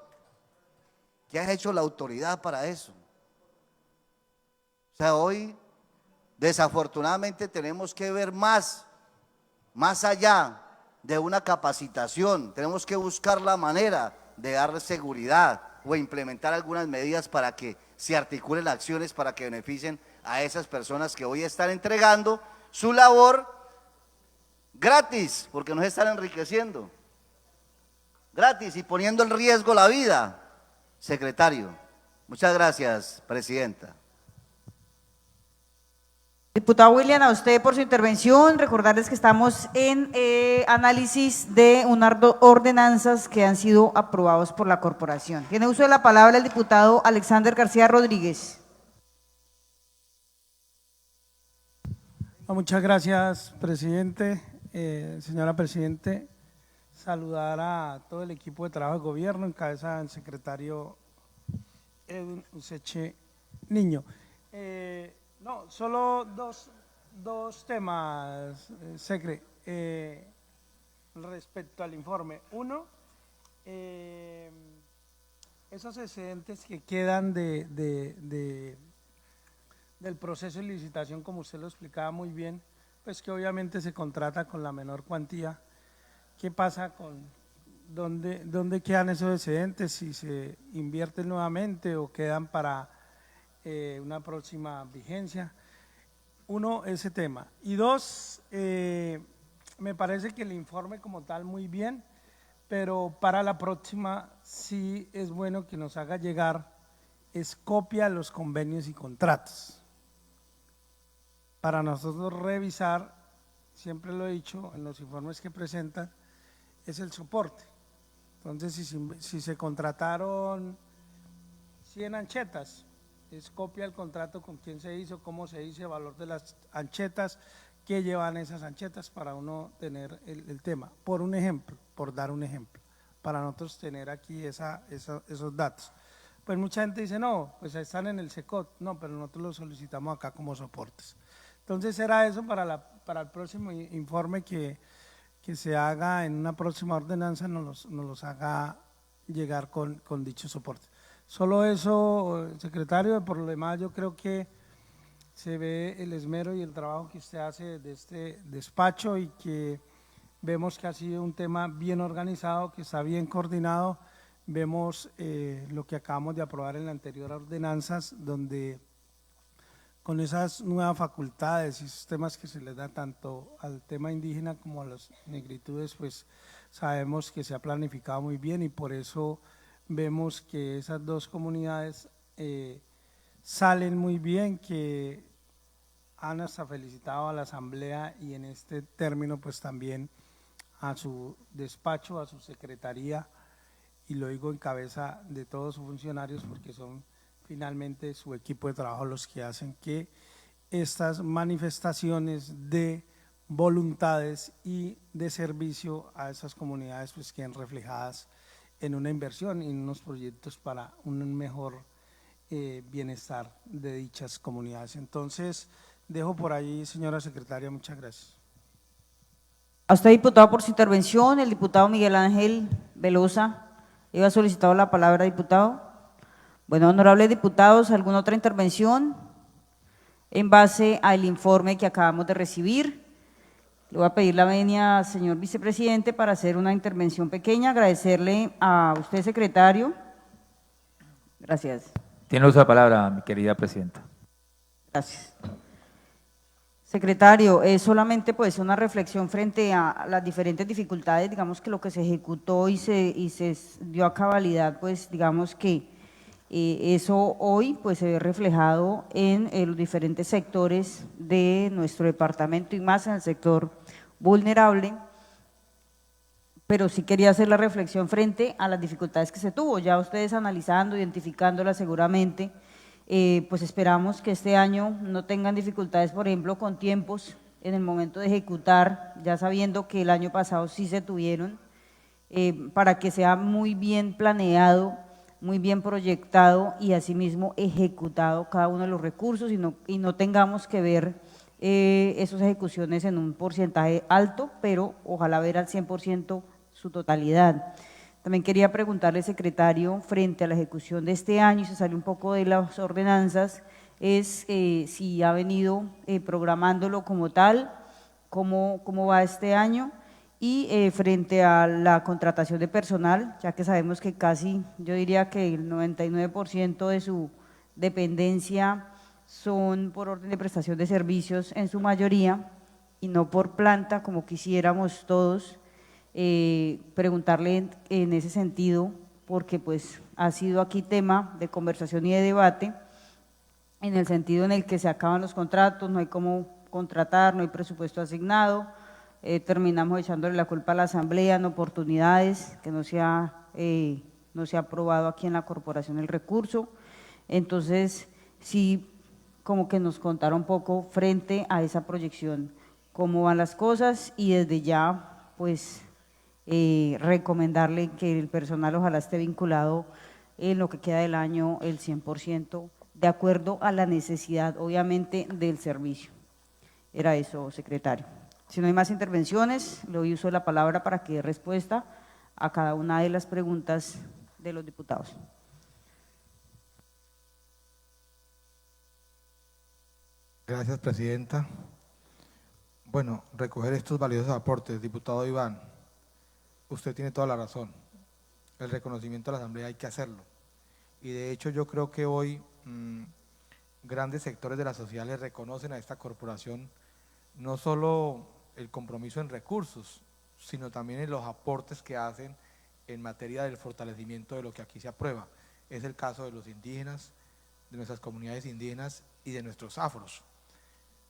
¿Qué ha hecho la autoridad para eso? O sea, hoy desafortunadamente tenemos que ver más allá de una capacitación, tenemos que buscar la manera de dar seguridad o implementar algunas medidas para que se articulen acciones para que beneficien a esas personas que hoy están entregando su labor gratis, porque nos están enriqueciendo, gratis y poniendo en riesgo la vida. Secretario, muchas gracias, presidenta. Diputado William, a usted por su intervención. Recordarles que estamos en análisis de unas ordenanzas que han sido aprobados por la corporación. Tiene uso de la palabra el diputado Alexander García Rodríguez. Muchas gracias, presidente. Señora presidente, saludar a todo el equipo de trabajo de gobierno, en cabeza del secretario Edwin Useche Niño. No, solo dos temas, secre, respecto al informe. Uno, esos excedentes que quedan del proceso de licitación, como usted lo explicaba muy bien, pues que obviamente se contrata con la menor cuantía. ¿Qué pasa con dónde quedan esos excedentes? Si se invierten nuevamente o quedan para una próxima vigencia. Uno, ese tema. Y dos, me parece que el informe como tal muy bien, pero para la próxima sí es bueno que nos haga llegar copia de los convenios y contratos. Para nosotros revisar, siempre lo he dicho en los informes que presentan, es el soporte. Entonces, si se contrataron 100 anchetas, es copia del contrato con quién se hizo, cómo se hizo, el valor de las anchetas, qué llevan esas anchetas para uno tener el tema. Por un ejemplo, por dar un ejemplo, para nosotros tener aquí esos datos. Pues mucha gente dice, no, pues están en el SECOT, no, pero nosotros los solicitamos acá como soportes. Entonces era eso para el próximo informe que se haga en una próxima ordenanza, nos los haga llegar con dicho soporte. Solo eso, secretario, por lo demás yo creo que se ve el esmero y el trabajo que usted hace de este despacho y que vemos que ha sido un tema bien organizado, que está bien coordinado. Vemos lo que acabamos de aprobar en la anterior ordenanzas, donde con esas nuevas facultades y sistemas que se les da tanto al tema indígena como a las negritudes, pues sabemos que se ha planificado muy bien y por eso vemos que esas dos comunidades salen muy bien, que han hasta felicitado a la asamblea y en este término pues también a su despacho, a su secretaría, y lo digo en cabeza de todos sus funcionarios porque son finalmente su equipo de trabajo los que hacen que estas manifestaciones de voluntades y de servicio a esas comunidades pues queden reflejadas en una inversión y en unos proyectos para un mejor bienestar de dichas comunidades. Entonces, dejo por ahí, señora secretaria, muchas gracias. A usted, diputado, por su intervención. El diputado Miguel Ángel Velosa, iba solicitado la palabra, diputado. Bueno, honorables diputados, ¿alguna otra intervención? En base al informe que acabamos de recibir, le voy a pedir la venia, señor vicepresidente, para hacer una intervención pequeña, agradecerle a usted, secretario. Gracias. Tiene uso de palabra, mi querida presidenta. Gracias. Secretario, es solamente pues una reflexión frente a las diferentes dificultades, digamos que lo que se ejecutó y se dio a cabalidad, pues digamos que eso hoy pues se ve reflejado en los diferentes sectores de nuestro departamento y más en el sector vulnerable, pero sí quería hacer la reflexión frente a las dificultades que se tuvo, ya ustedes analizando, identificándolas seguramente. Pues esperamos que este año no tengan dificultades, por ejemplo, con tiempos en el momento de ejecutar, ya sabiendo que el año pasado sí se tuvieron, para que sea muy bien planeado, muy bien proyectado y asimismo ejecutado cada uno de los recursos y no tengamos que ver esas ejecuciones en un porcentaje alto, pero ojalá ver al 100% su totalidad. También quería preguntarle, secretario, frente a la ejecución de este año, y se sale un poco de las ordenanzas, es si ha venido programándolo como tal, cómo va este año, y frente a la contratación de personal, ya que sabemos que casi, yo diría que el 99% de su dependencia son por orden de prestación de servicios en su mayoría, y no por planta como quisiéramos todos. Preguntarle en ese sentido, porque pues ha sido aquí tema de conversación y de debate, en el sentido en el que se acaban los contratos, no hay cómo contratar, no hay presupuesto asignado, terminamos echándole la culpa a la asamblea en oportunidades que no se ha aprobado aquí en la corporación el recurso. Entonces sí, como que nos contara un poco frente a esa proyección cómo van las cosas, y desde ya pues recomendarle que el personal ojalá esté vinculado en lo que queda del año el 100%, de acuerdo a la necesidad obviamente del servicio. Era eso, secretario. Si no hay más intervenciones, le doy uso de la palabra para que dé respuesta a cada una de las preguntas de los diputados. Gracias, presidenta. Bueno, recoger estos valiosos aportes, diputado Iván, usted tiene toda la razón. El reconocimiento a la Asamblea hay que hacerlo. Y de hecho yo creo que hoy grandes sectores de la sociedad le reconocen a esta corporación no solo el compromiso en recursos, sino también en los aportes que hacen en materia del fortalecimiento de lo que aquí se aprueba. Es el caso de los indígenas, de nuestras comunidades indígenas y de nuestros afros.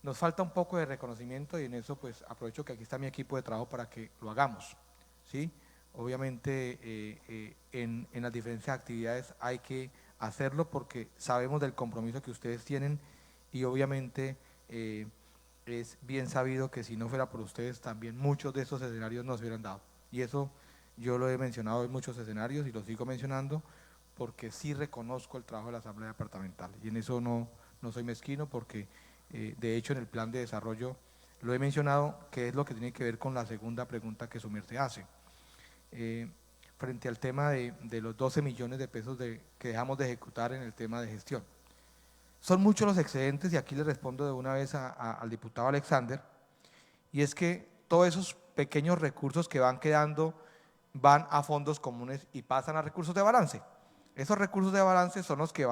Nos falta un poco de reconocimiento y en eso pues aprovecho que aquí está mi equipo de trabajo para que lo hagamos, ¿sí? Obviamente en las diferentes actividades hay que hacerlo porque sabemos del compromiso que ustedes tienen y obviamente es bien sabido que si no fuera por ustedes también muchos de esos escenarios no se hubieran dado. Y eso yo lo he mencionado en muchos escenarios y lo sigo mencionando porque sí reconozco el trabajo de la Asamblea Departamental y en eso no soy mezquino porque de hecho en el plan de desarrollo lo he mencionado, que es lo que tiene que ver con la segunda pregunta que su merced hace. Frente al tema de los 12 millones de pesos que dejamos de ejecutar en el tema de gestión. Son muchos los excedentes y aquí le respondo de una vez al diputado Alexander, y es que todos esos pequeños recursos que van quedando van a fondos comunes y pasan a recursos de balance. Esos recursos de balance son los que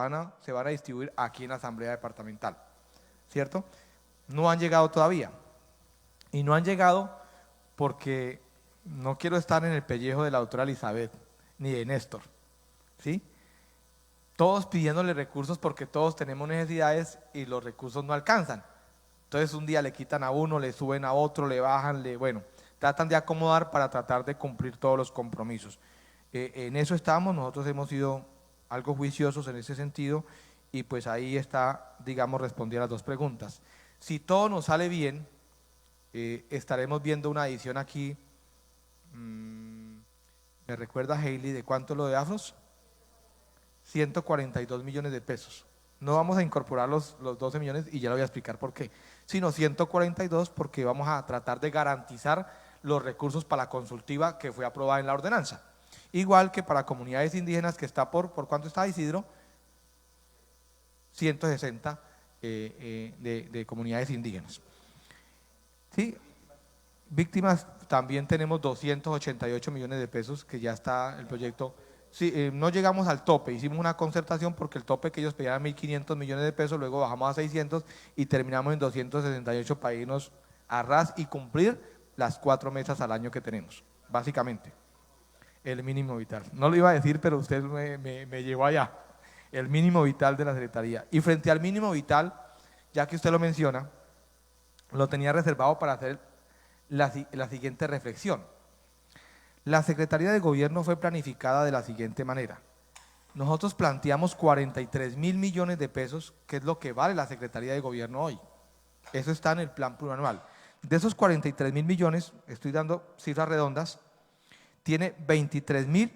se van a distribuir aquí en la Asamblea Departamental, ¿cierto? No han llegado todavía, y no han llegado porque no quiero estar en el pellejo de la doctora Elizabeth ni de Néstor, ¿sí? Todos pidiéndole recursos porque todos tenemos necesidades y los recursos no alcanzan. Entonces un día le quitan a uno, le suben a otro, le bajan, bueno, tratan de acomodar para tratar de cumplir todos los compromisos. En eso estamos, nosotros hemos sido algo juiciosos en ese sentido y pues ahí está, digamos, responder a las dos preguntas. Si todo nos sale bien, estaremos viendo una adición aquí, ¿me recuerda Hailey de cuánto lo de afros? 142 millones de pesos. No vamos a incorporar los 12 millones y ya le voy a explicar por qué, sino 142 porque vamos a tratar de garantizar los recursos para la consultiva que fue aprobada en la ordenanza. Igual que para comunidades indígenas que está ¿por cuánto está Isidro? 160 de comunidades indígenas. ¿Sí? Víctimas, también tenemos 288 millones de pesos, que ya está el proyecto. Sí, no llegamos al tope, hicimos una concertación porque el tope que ellos pedían era 1.500 millones de pesos, luego bajamos a 600 y terminamos en 268 para irnos a ras y cumplir las 4 mesas al año que tenemos, básicamente. El mínimo vital. No lo iba a decir, pero usted me llevó allá. El mínimo vital de la Secretaría. Y frente al mínimo vital, ya que usted lo menciona, lo tenía reservado para hacer la siguiente reflexión. La Secretaría de Gobierno fue planificada de la siguiente manera. Nosotros planteamos 43.000 millones de pesos, que es lo que vale la Secretaría de Gobierno hoy. Eso está en el plan plurianual. De esos 43.000 millones, estoy dando cifras redondas, tiene 23.000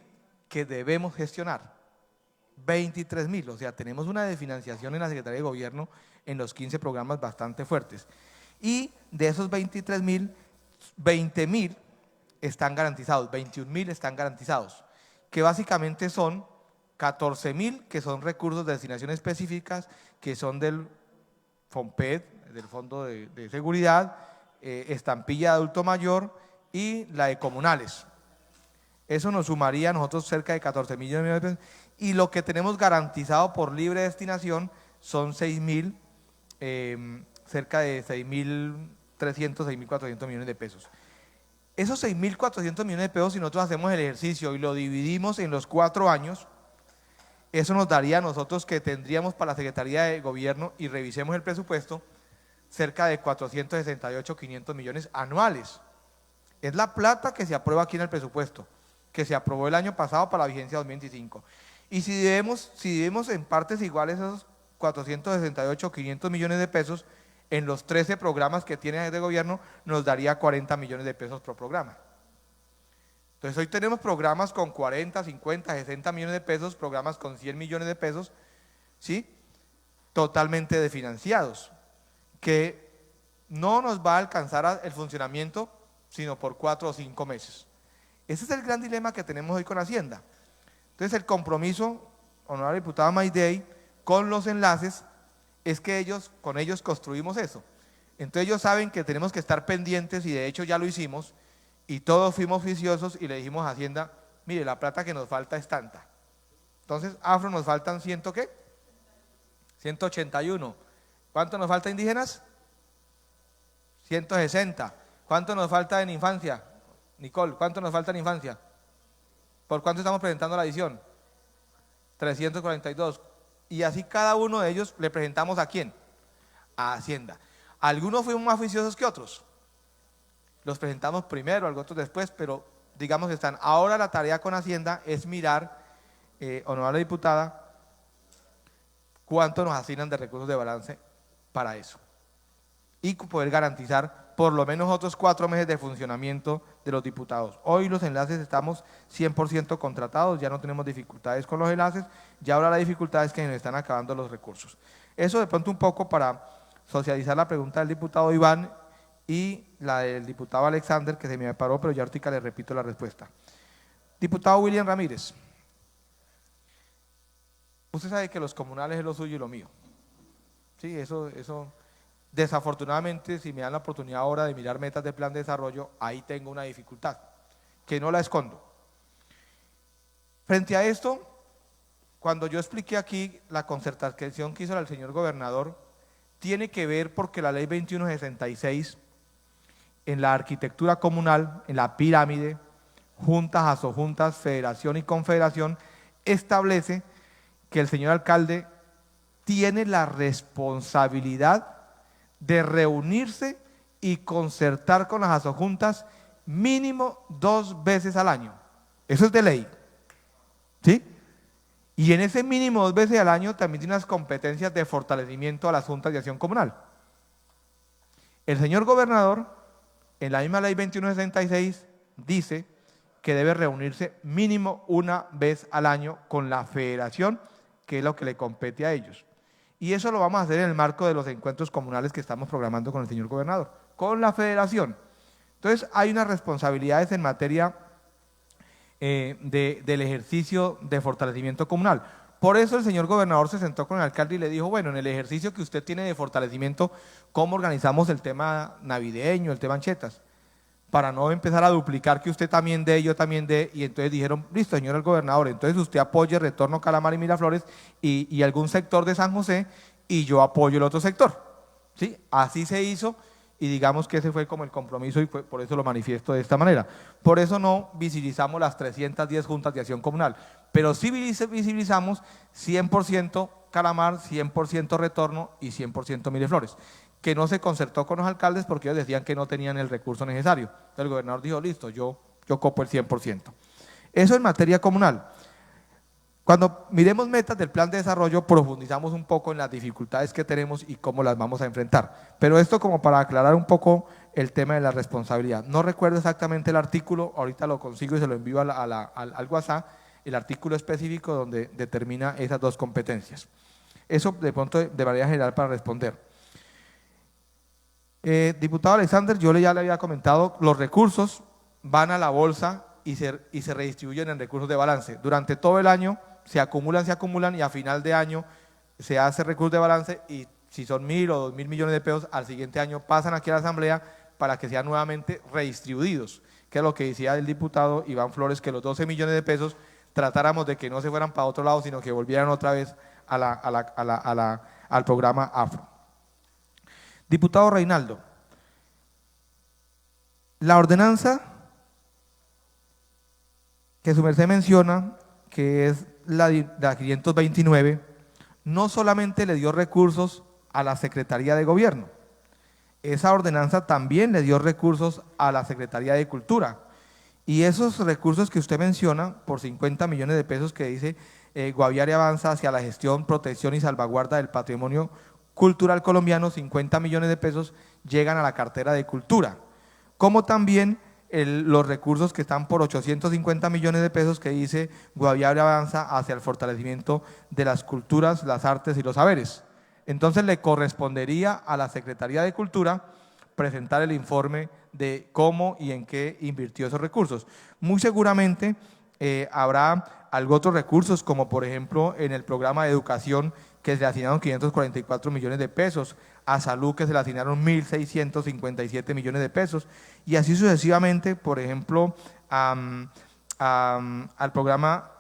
que debemos gestionar. 23.000, o sea, tenemos una desfinanciación en la Secretaría de Gobierno en los 15 programas bastante fuertes. Y de esos 23.000, 20.000 están garantizados, 21.000 están garantizados, que básicamente son 14.000 que son recursos de destinación específicas, que son del FOMPED, del Fondo de Seguridad, estampilla de adulto mayor y la de comunales. Eso nos sumaría a nosotros cerca de 14 millones de pesos, y lo que tenemos garantizado por libre destinación son 6.000, cerca de 6.300, 6.400 millones de pesos. Esos 6.400 millones de pesos, si nosotros hacemos el ejercicio y lo dividimos en los 4 años, eso nos daría a nosotros que tendríamos para la Secretaría de Gobierno, y revisemos el presupuesto, cerca de 468, 500 millones anuales. Es la plata que se aprueba aquí en el presupuesto, que se aprobó el año pasado para la vigencia 2025. Y si dividimos en partes iguales esos 468, 500 millones de pesos, en los 13 programas que tiene de gobierno, nos daría 40 millones de pesos por programa. Entonces hoy tenemos programas con 40, 50, 60 millones de pesos, programas con 100 millones de pesos, ¿sí? Totalmente desfinanciados, que no nos va a alcanzar el funcionamiento sino por 4 o 5 meses. Ese es el gran dilema que tenemos hoy con Hacienda. Entonces el compromiso, honorable diputada Maidey, con los enlaces, es que con ellos construimos eso. Entonces ellos saben que tenemos que estar pendientes, y de hecho ya lo hicimos, y todos fuimos juiciosos y le dijimos a Hacienda, mire, la plata que nos falta es tanta. Entonces, afro nos faltan ¿qué? 181. ¿Cuánto nos falta indígenas? 160. ¿Cuánto nos falta en infancia? Nicole, ¿cuánto nos falta en infancia? ¿Por cuánto estamos presentando la adición? 342. Y así cada uno de ellos le presentamos ¿a quién? A Hacienda. Algunos fuimos más juiciosos que otros. Los presentamos primero, otros después, pero digamos que están. Ahora la tarea con Hacienda es mirar, honorable diputada, cuánto nos asignan de recursos de balance para eso. Y poder garantizar por lo menos otros 4 meses de funcionamiento de los diputados. Hoy los enlaces estamos 100% contratados, ya no tenemos dificultades con los enlaces, ya ahora la dificultad es que nos están acabando los recursos. Eso de pronto un poco para socializar la pregunta del diputado Iván y la del diputado Alexander, que se me paró, pero ya ahorita le repito la respuesta. Diputado William Ramírez, usted sabe que los comunales es lo suyo y lo mío. Sí, eso desafortunadamente, si me dan la oportunidad ahora de mirar metas de plan de desarrollo, ahí tengo una dificultad, que no la escondo. Frente a esto, cuando yo expliqué aquí la concertación que hizo el señor gobernador, tiene que ver porque la ley 2166, en la arquitectura comunal, en la pirámide, juntas, asojuntas, federación y confederación, establece que el señor alcalde tiene la responsabilidad de reunirse y concertar con las asojuntas mínimo 2 veces al año. Eso es de ley, ¿sí? Y en ese mínimo 2 veces al año también tiene unas competencias de fortalecimiento a las juntas de acción comunal. El señor gobernador, en la misma ley 2166, dice que debe reunirse mínimo 1 vez al año con la federación, que es lo que le compete a ellos. Y eso lo vamos a hacer en el marco de los encuentros comunales que estamos programando con el señor gobernador, con la federación. Entonces hay unas responsabilidades en materia del ejercicio de fortalecimiento comunal. Por eso el señor gobernador se sentó con el alcalde y le dijo, bueno, en el ejercicio que usted tiene de fortalecimiento, ¿cómo organizamos el tema navideño, el tema anchetas? Para no empezar a duplicar que usted también dé, yo también dé, y entonces dijeron, listo, señor el gobernador, entonces usted apoye Retorno Calamar y Miraflores y algún sector de San José, y yo apoyo el otro sector, ¿sí? Así se hizo, y digamos que ese fue como el compromiso, y por eso lo manifiesto de esta manera. Por eso no visibilizamos las 310 juntas de acción comunal, pero sí visibilizamos 100% Calamar, 100% Retorno y 100% Miraflores, que no se concertó con los alcaldes porque ellos decían que no tenían el recurso necesario. Entonces el gobernador dijo, listo, yo copo el 100%. Eso en materia comunal. Cuando miremos metas del plan de desarrollo, profundizamos un poco en las dificultades que tenemos y cómo las vamos a enfrentar. Pero esto como para aclarar un poco el tema de la responsabilidad. No recuerdo exactamente el artículo, ahorita lo consigo y se lo envío al WhatsApp, el artículo específico donde determina esas dos competencias. Eso de pronto de manera general para responder. Diputado Alexander, ya le había comentado, los recursos van a la bolsa y se redistribuyen en recursos de balance. Durante todo el año se acumulan y a final de año se hace recursos de balance y si son 1.000 o 2.000 millones de pesos, al siguiente año pasan aquí a la Asamblea para que sean nuevamente redistribuidos, que es lo que decía el diputado Iván Flores, que los 12 millones de pesos tratáramos de que no se fueran para otro lado, sino que volvieran otra vez al programa Afro. Diputado Reinaldo, la ordenanza que su merced menciona, que es la 529, no solamente le dio recursos a la Secretaría de Gobierno, esa ordenanza también le dio recursos a la Secretaría de Cultura. Y esos recursos que usted menciona, por 50 millones de pesos que dice Guaviare Avanza hacia la gestión, protección y salvaguarda del patrimonio cultural colombiano, 50 millones de pesos llegan a la cartera de Cultura, como también los recursos que están por 850 millones de pesos que dice Guaviare Avanza hacia el fortalecimiento de las culturas, las artes y los saberes. Entonces le correspondería a la Secretaría de Cultura presentar el informe de cómo y en qué invirtió esos recursos. Muy seguramente habrá algo otros recursos, como por ejemplo en el programa de educación que se le asignaron 544 millones de pesos, a salud que se le asignaron 1.657 millones de pesos, y así sucesivamente, por ejemplo, al programa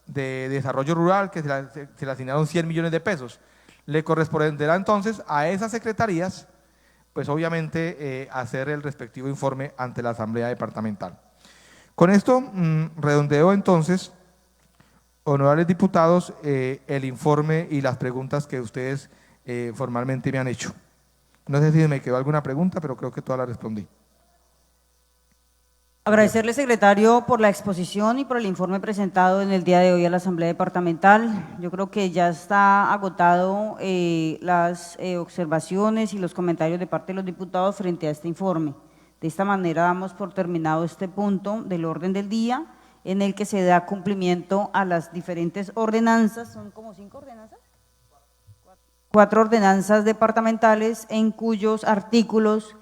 de desarrollo rural que se le asignaron 100 millones de pesos. Le corresponderá entonces a esas secretarías, pues obviamente hacer el respectivo informe ante la Asamblea Departamental. Con esto redondeo entonces, honorables diputados, el informe y las preguntas que ustedes formalmente me han hecho. No sé si me quedó alguna pregunta, pero creo que todas las respondí. Agradecerle, secretario, por la exposición y por el informe presentado en el día de hoy a la Asamblea Departamental. Yo creo que ya está agotado las observaciones y los comentarios de parte de los diputados frente a este informe. De esta manera damos por terminado este punto del orden del día, en el que se da cumplimiento a las diferentes ordenanzas, son como 5 ordenanzas, 4 ordenanzas departamentales en cuyos artículos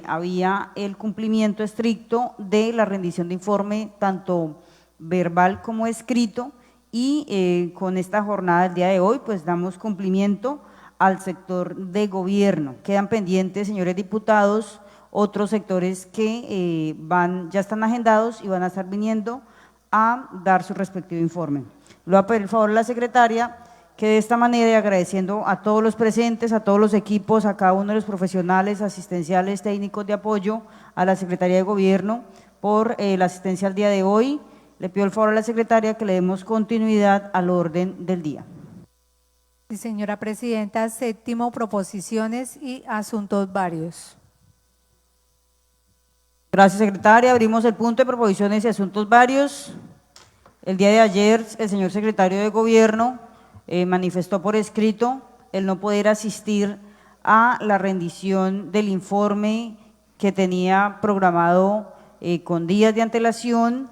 había el cumplimiento estricto de la rendición de informe, tanto verbal como escrito, y con esta jornada del día de hoy pues damos cumplimiento al sector de gobierno. Quedan pendientes, señores diputados, otros sectores que ya están agendados y van a estar viniendo a dar su respectivo informe. Le voy a pedir el favor a la secretaria que de esta manera, y agradeciendo a todos los presentes, a todos los equipos, a cada uno de los profesionales asistenciales, técnicos de apoyo, a la Secretaría de Gobierno por la asistencia al día de hoy, le pido el favor a la secretaria que le demos continuidad al orden del día. Sí, señora presidenta. Séptimo, proposiciones y asuntos varios. Gracias, secretaria. Abrimos el punto de proposiciones y asuntos varios. El día de ayer, el señor secretario de Gobierno manifestó por escrito el no poder asistir a la rendición del informe que tenía programado con días de antelación.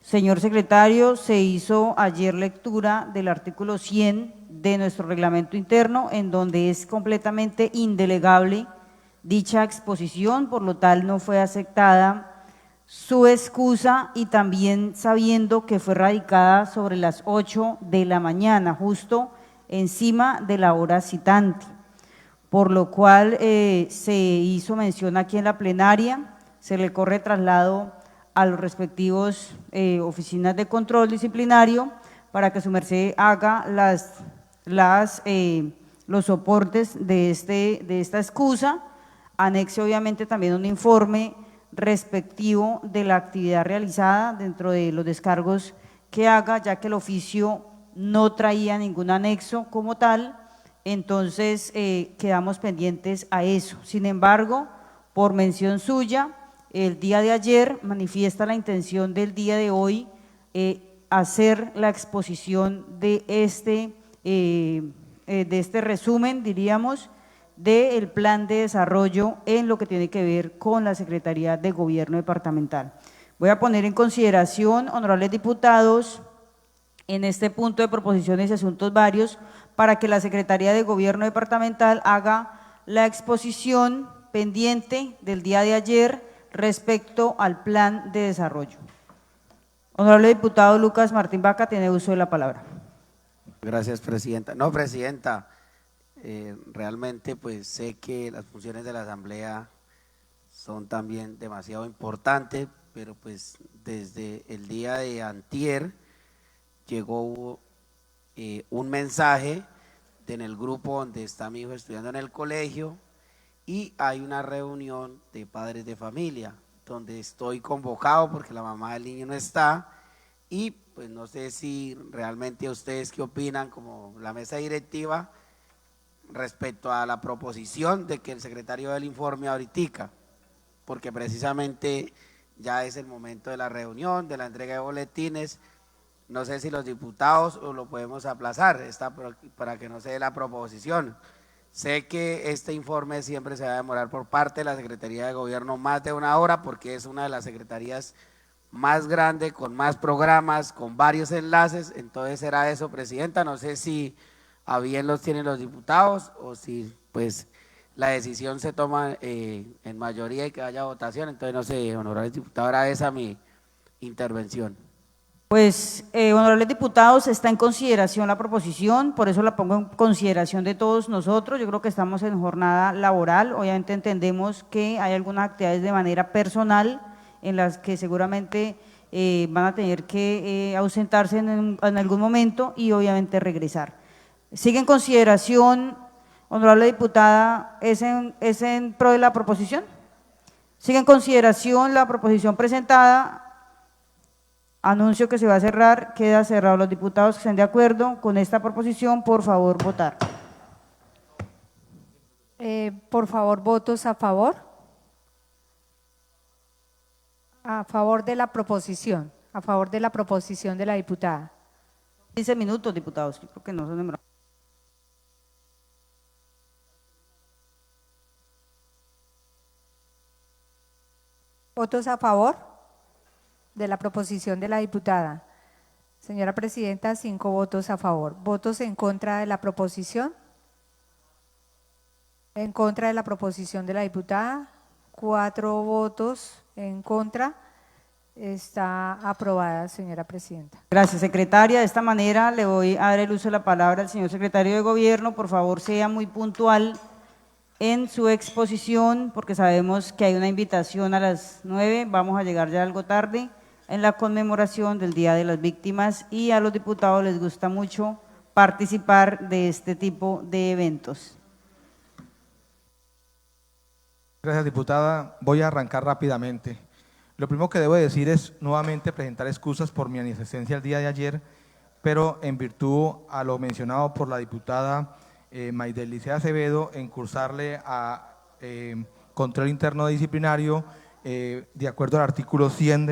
Señor secretario, se hizo ayer lectura del artículo 100 de nuestro reglamento interno, en donde es completamente indelegable dicha exposición, por lo tal no fue aceptada su excusa y también sabiendo que fue radicada sobre las 8 de la mañana, justo encima de la hora citante, por lo cual se hizo mención aquí en la plenaria, se le corre traslado a los respectivos oficinas de control disciplinario para que su merced haga los soportes de esta excusa, anexe obviamente también un informe respectivo de la actividad realizada dentro de los descargos que haga, ya que el oficio no traía ningún anexo como tal, entonces quedamos pendientes a eso. Sin embargo, por mención suya, el día de ayer manifiesta la intención del día de hoy hacer la exposición de este resumen, diríamos, del plan de desarrollo en lo que tiene que ver con la Secretaría de Gobierno Departamental. Voy a poner en consideración, honorables diputados, en este punto de proposiciones y asuntos varios, para que la Secretaría de Gobierno Departamental haga la exposición pendiente del día de ayer respecto al plan de desarrollo. Honorable diputado Lucas Martín Vaca, tiene uso de la palabra. Gracias, presidenta. No, presidenta, realmente pues sé que las funciones de la Asamblea son también demasiado importantes, pero pues desde el día de antier llegó un mensaje en el grupo donde está mi hijo estudiando en el colegio y hay una reunión de padres de familia donde estoy convocado porque la mamá del niño no está y pues no sé si realmente ustedes qué opinan como la mesa directiva respecto a la proposición de que el secretario del informe ahorita, porque precisamente ya es el momento de la reunión, de la entrega de boletines. No sé si los diputados o lo podemos aplazar para que no se dé la proposición. Sé que este informe siempre se va a demorar por parte de la Secretaría de Gobierno más de una hora porque es una de las secretarías más grande, con más programas, con varios enlaces, entonces será eso, presidenta. No sé si a bien los tienen los diputados o si pues la decisión se toma en mayoría y que haya votación, entonces no sé, honorables diputados, era esa mi intervención. Pues, honorables diputados, está en consideración la proposición, por eso la pongo en consideración de todos nosotros. Yo creo que estamos en jornada laboral, obviamente entendemos que hay algunas actividades de manera personal en las que seguramente van a tener que ausentarse en algún momento y obviamente regresar. ¿Sigue en consideración, honorable diputada, es en pro de la proposición? ¿Sigue en consideración la proposición presentada? Anuncio que se va a cerrar, queda cerrado. Los diputados que estén de acuerdo con esta proposición, por favor, votar. Por favor, votos a favor. A favor de la proposición, a favor de la proposición de la diputada. 15 minutos, diputados, creo que no son demorados. ¿Votos a favor de la proposición de la diputada? Señora presidenta, 5 votos a favor. ¿Votos en contra de la proposición? En contra de la proposición de la diputada, 4 votos en contra. Está aprobada, señora presidenta. Gracias, secretaria. De esta manera le voy a dar el uso de la palabra al señor secretario de Gobierno. Por favor, sea muy puntual en su exposición, porque sabemos que hay una invitación a las 9, vamos a llegar ya algo tarde, en la conmemoración del Día de las Víctimas, y a los diputados les gusta mucho participar de este tipo de eventos. Gracias, diputada. Voy a arrancar rápidamente. Lo primero que debo decir es nuevamente presentar excusas por mi inasistencia el día de ayer, pero en virtud a lo mencionado por la diputada Maydelicia Acevedo, en cursarle a control interno disciplinario, de acuerdo al artículo 100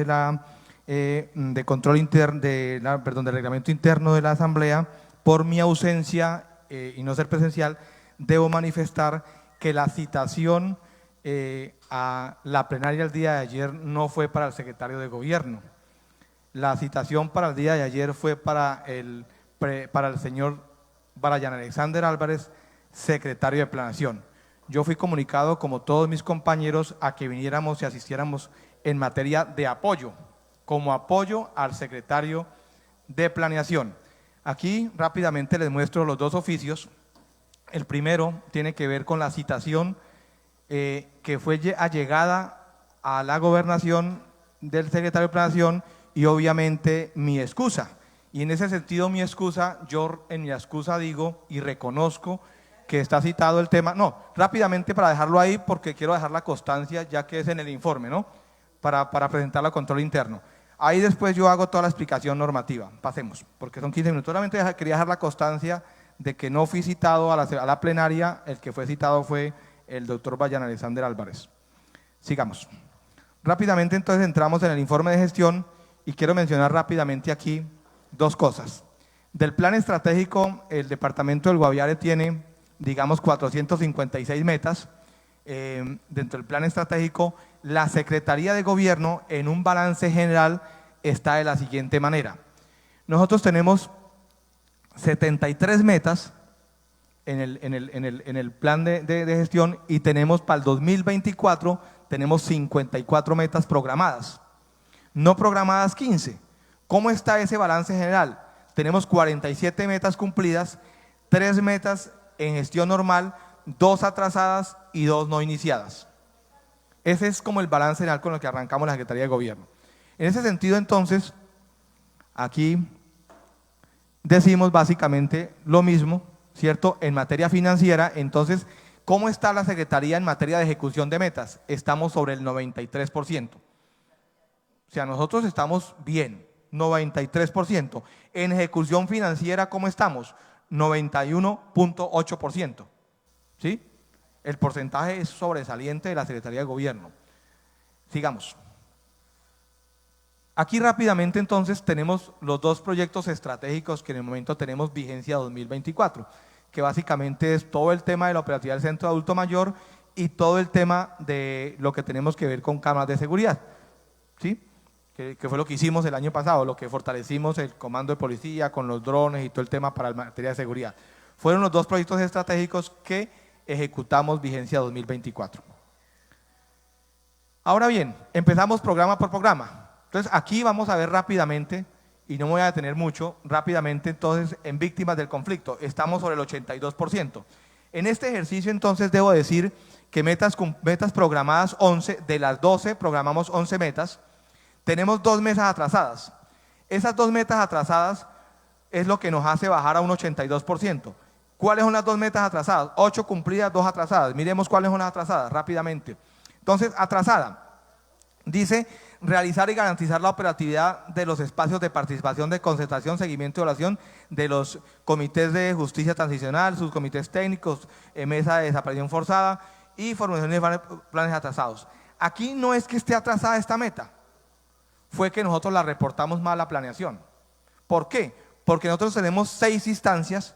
de control interno, del reglamento interno de la Asamblea, por mi ausencia y no ser presencial, debo manifestar que la citación a la plenaria el día de ayer no fue para el secretario de Gobierno. La citación para el día de ayer fue para el señor Brian Alexander Álvarez, secretario de Planación. Yo fui comunicado, como todos mis compañeros, a que viniéramos y asistiéramos en materia de apoyo, como apoyo al secretario de Planeación. Aquí rápidamente les muestro los dos oficios. El primero tiene que ver con la citación que fue allegada a la gobernación del secretario de Planeación y obviamente mi excusa. Y en ese sentido mi excusa, yo en mi excusa digo y reconozco que está citado el tema, no, rápidamente para dejarlo ahí porque quiero dejar la constancia ya que es en el informe, ¿no? Para presentarlo a control interno. Ahí después yo hago toda la explicación normativa, pasemos, porque son 15 minutos. Solamente quería dejar la constancia de que no fui citado a la plenaria, el que fue citado fue el doctor Vayan Alexander Álvarez. Sigamos. Rápidamente entonces entramos en el informe de gestión y quiero mencionar rápidamente aquí dos cosas. Del plan estratégico, el departamento del Guaviare tiene, digamos, 456 metas. Dentro del plan estratégico, la Secretaría de Gobierno en un balance general está de la siguiente manera. Nosotros tenemos 73 metas en el plan de gestión y tenemos para el 2024, tenemos 54 metas programadas, no programadas 15. ¿Cómo está ese balance general? Tenemos 47 metas cumplidas, 3 metas en gestión normal, 2 atrasadas y 2 no iniciadas. Ese es como el balance general con el que arrancamos la Secretaría de Gobierno. En ese sentido, entonces, aquí decimos básicamente lo mismo, ¿cierto? En materia financiera, entonces, ¿cómo está la Secretaría en materia de ejecución de metas? Estamos sobre el 93%. O sea, nosotros estamos bien, 93%. En ejecución financiera, ¿cómo estamos? 91.8%. ¿Sí? El porcentaje es sobresaliente de la Secretaría de Gobierno. Sigamos. Aquí rápidamente entonces tenemos los dos proyectos estratégicos que en el momento tenemos vigencia 2024, que básicamente es todo el tema de la operatividad del Centro de Adulto Mayor y todo el tema de lo que tenemos que ver con cámaras de seguridad, ¿sí? Que fue lo que hicimos el año pasado, lo que fortalecimos el comando de policía con los drones y todo el tema para la materia de seguridad. Fueron los dos proyectos estratégicos que ejecutamos vigencia 2024. Ahora bien, empezamos programa por programa. Entonces aquí vamos a ver rápidamente, y no me voy a detener mucho, rápidamente entonces en víctimas del conflicto, estamos sobre el 82%. En este ejercicio entonces debo decir que metas programadas 11, de las 12 programamos 11 metas, tenemos 2 metas atrasadas. Esas 2 metas atrasadas es lo que nos hace bajar a un 82%. ¿Cuáles son las 2 metas atrasadas? 8 cumplidas, 2 atrasadas. Miremos cuáles son las atrasadas rápidamente. Entonces, atrasada, dice realizar y garantizar la operatividad de los espacios de participación, de concentración, seguimiento y evaluación de los comités de justicia transicional, sus comités técnicos, mesa de desaparición forzada y formulación de planes atrasados. Aquí no es que esté atrasada esta meta, fue que nosotros la reportamos mal a planeación. ¿Por qué? Porque nosotros tenemos 6 instancias,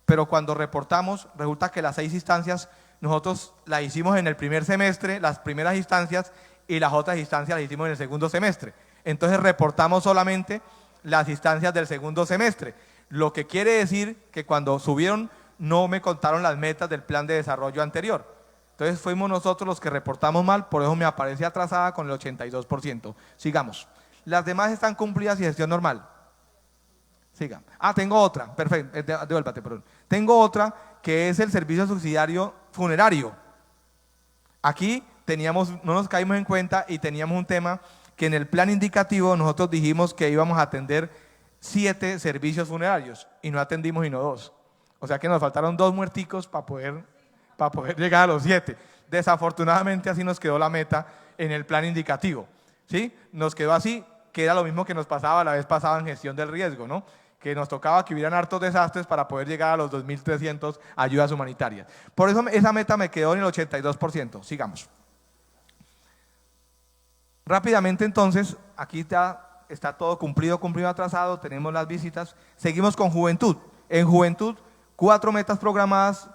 pero cuando reportamos, resulta que las 6 instancias nosotros las hicimos en el primer semestre, las primeras instancias, y las otras instancias las hicimos en el segundo semestre. Entonces reportamos solamente las instancias del segundo semestre, lo que quiere decir que cuando subieron no me contaron las metas del plan de desarrollo anterior. Entonces fuimos nosotros los que reportamos mal, por eso me aparece atrasada con el 82%. Sigamos. Las demás están cumplidas y gestión normal. Siga. Tengo otra, perfecto, devuélvate, perdón. Tengo otra que es el servicio subsidiario funerario. Aquí no nos caímos en cuenta y teníamos un tema que en el plan indicativo nosotros dijimos que íbamos a atender 7 servicios funerarios y no atendimos sino 2. O sea que nos faltaron 2 muerticos para poder llegar a los 7. Desafortunadamente así nos quedó la meta en el plan indicativo, ¿sí? Nos quedó así, que era lo mismo que nos pasaba la vez pasada en gestión del riesgo, ¿no? Que nos tocaba que hubieran hartos desastres para poder llegar a los 2.300 ayudas humanitarias. Por eso esa meta me quedó en el 82%. Sigamos. Rápidamente entonces, aquí está todo cumplido, atrasado, tenemos las visitas. Seguimos con juventud. En juventud, 4 metas programadas,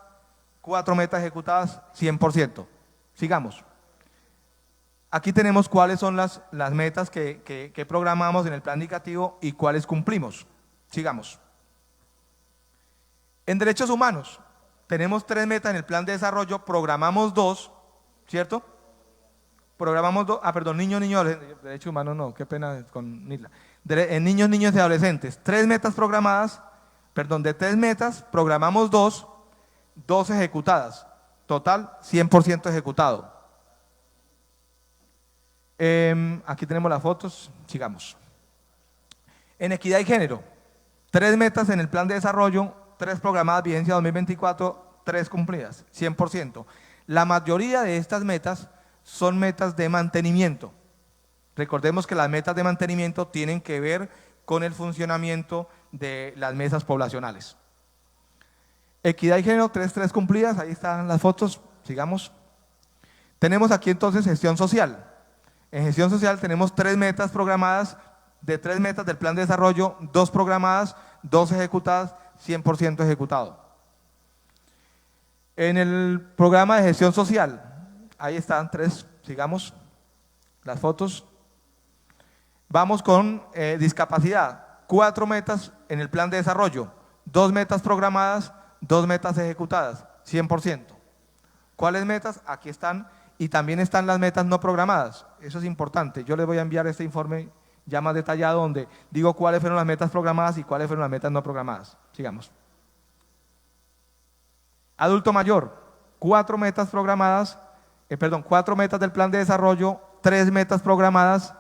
4 metas ejecutadas, 100%. Sigamos. Aquí tenemos cuáles son las metas que programamos en el plan indicativo y cuáles cumplimos. Sigamos. En derechos humanos, tenemos 3 metas en el plan de desarrollo, programamos 2, ¿cierto? Programamos, niños, derechos humanos no, qué pena con Nila. En niños, niños y adolescentes, 3 metas programadas, de 3 metas programamos 2 ejecutadas. Total, 100% ejecutado. Aquí tenemos las fotos, sigamos. En equidad y género, 3 metas en el plan de desarrollo, 3 programadas, vigencia 2024, 3 cumplidas, 100%. La mayoría de estas metas son metas de mantenimiento. Recordemos que las metas de mantenimiento tienen que ver con el funcionamiento de las mesas poblacionales. Equidad y género, 3 cumplidas, ahí están las fotos, sigamos. Tenemos aquí entonces gestión social. En gestión social tenemos 3 metas programadas, de 3 metas del plan de desarrollo, 2 programadas, 2 ejecutadas, 100% ejecutado. En el programa de gestión social, ahí están 3, sigamos las fotos. Vamos con discapacidad, 4 metas en el plan de desarrollo, 2 metas programadas, 2 metas ejecutadas, 100%. ¿Cuáles metas? Aquí están, y también están las metas no programadas, eso es importante. Yo les voy a enviar este informe ya más detallado donde digo cuáles fueron las metas programadas y cuáles fueron las metas no programadas. Sigamos. Adulto mayor, 4 metas programadas, 4 metas del plan de desarrollo, 3 metas programadas,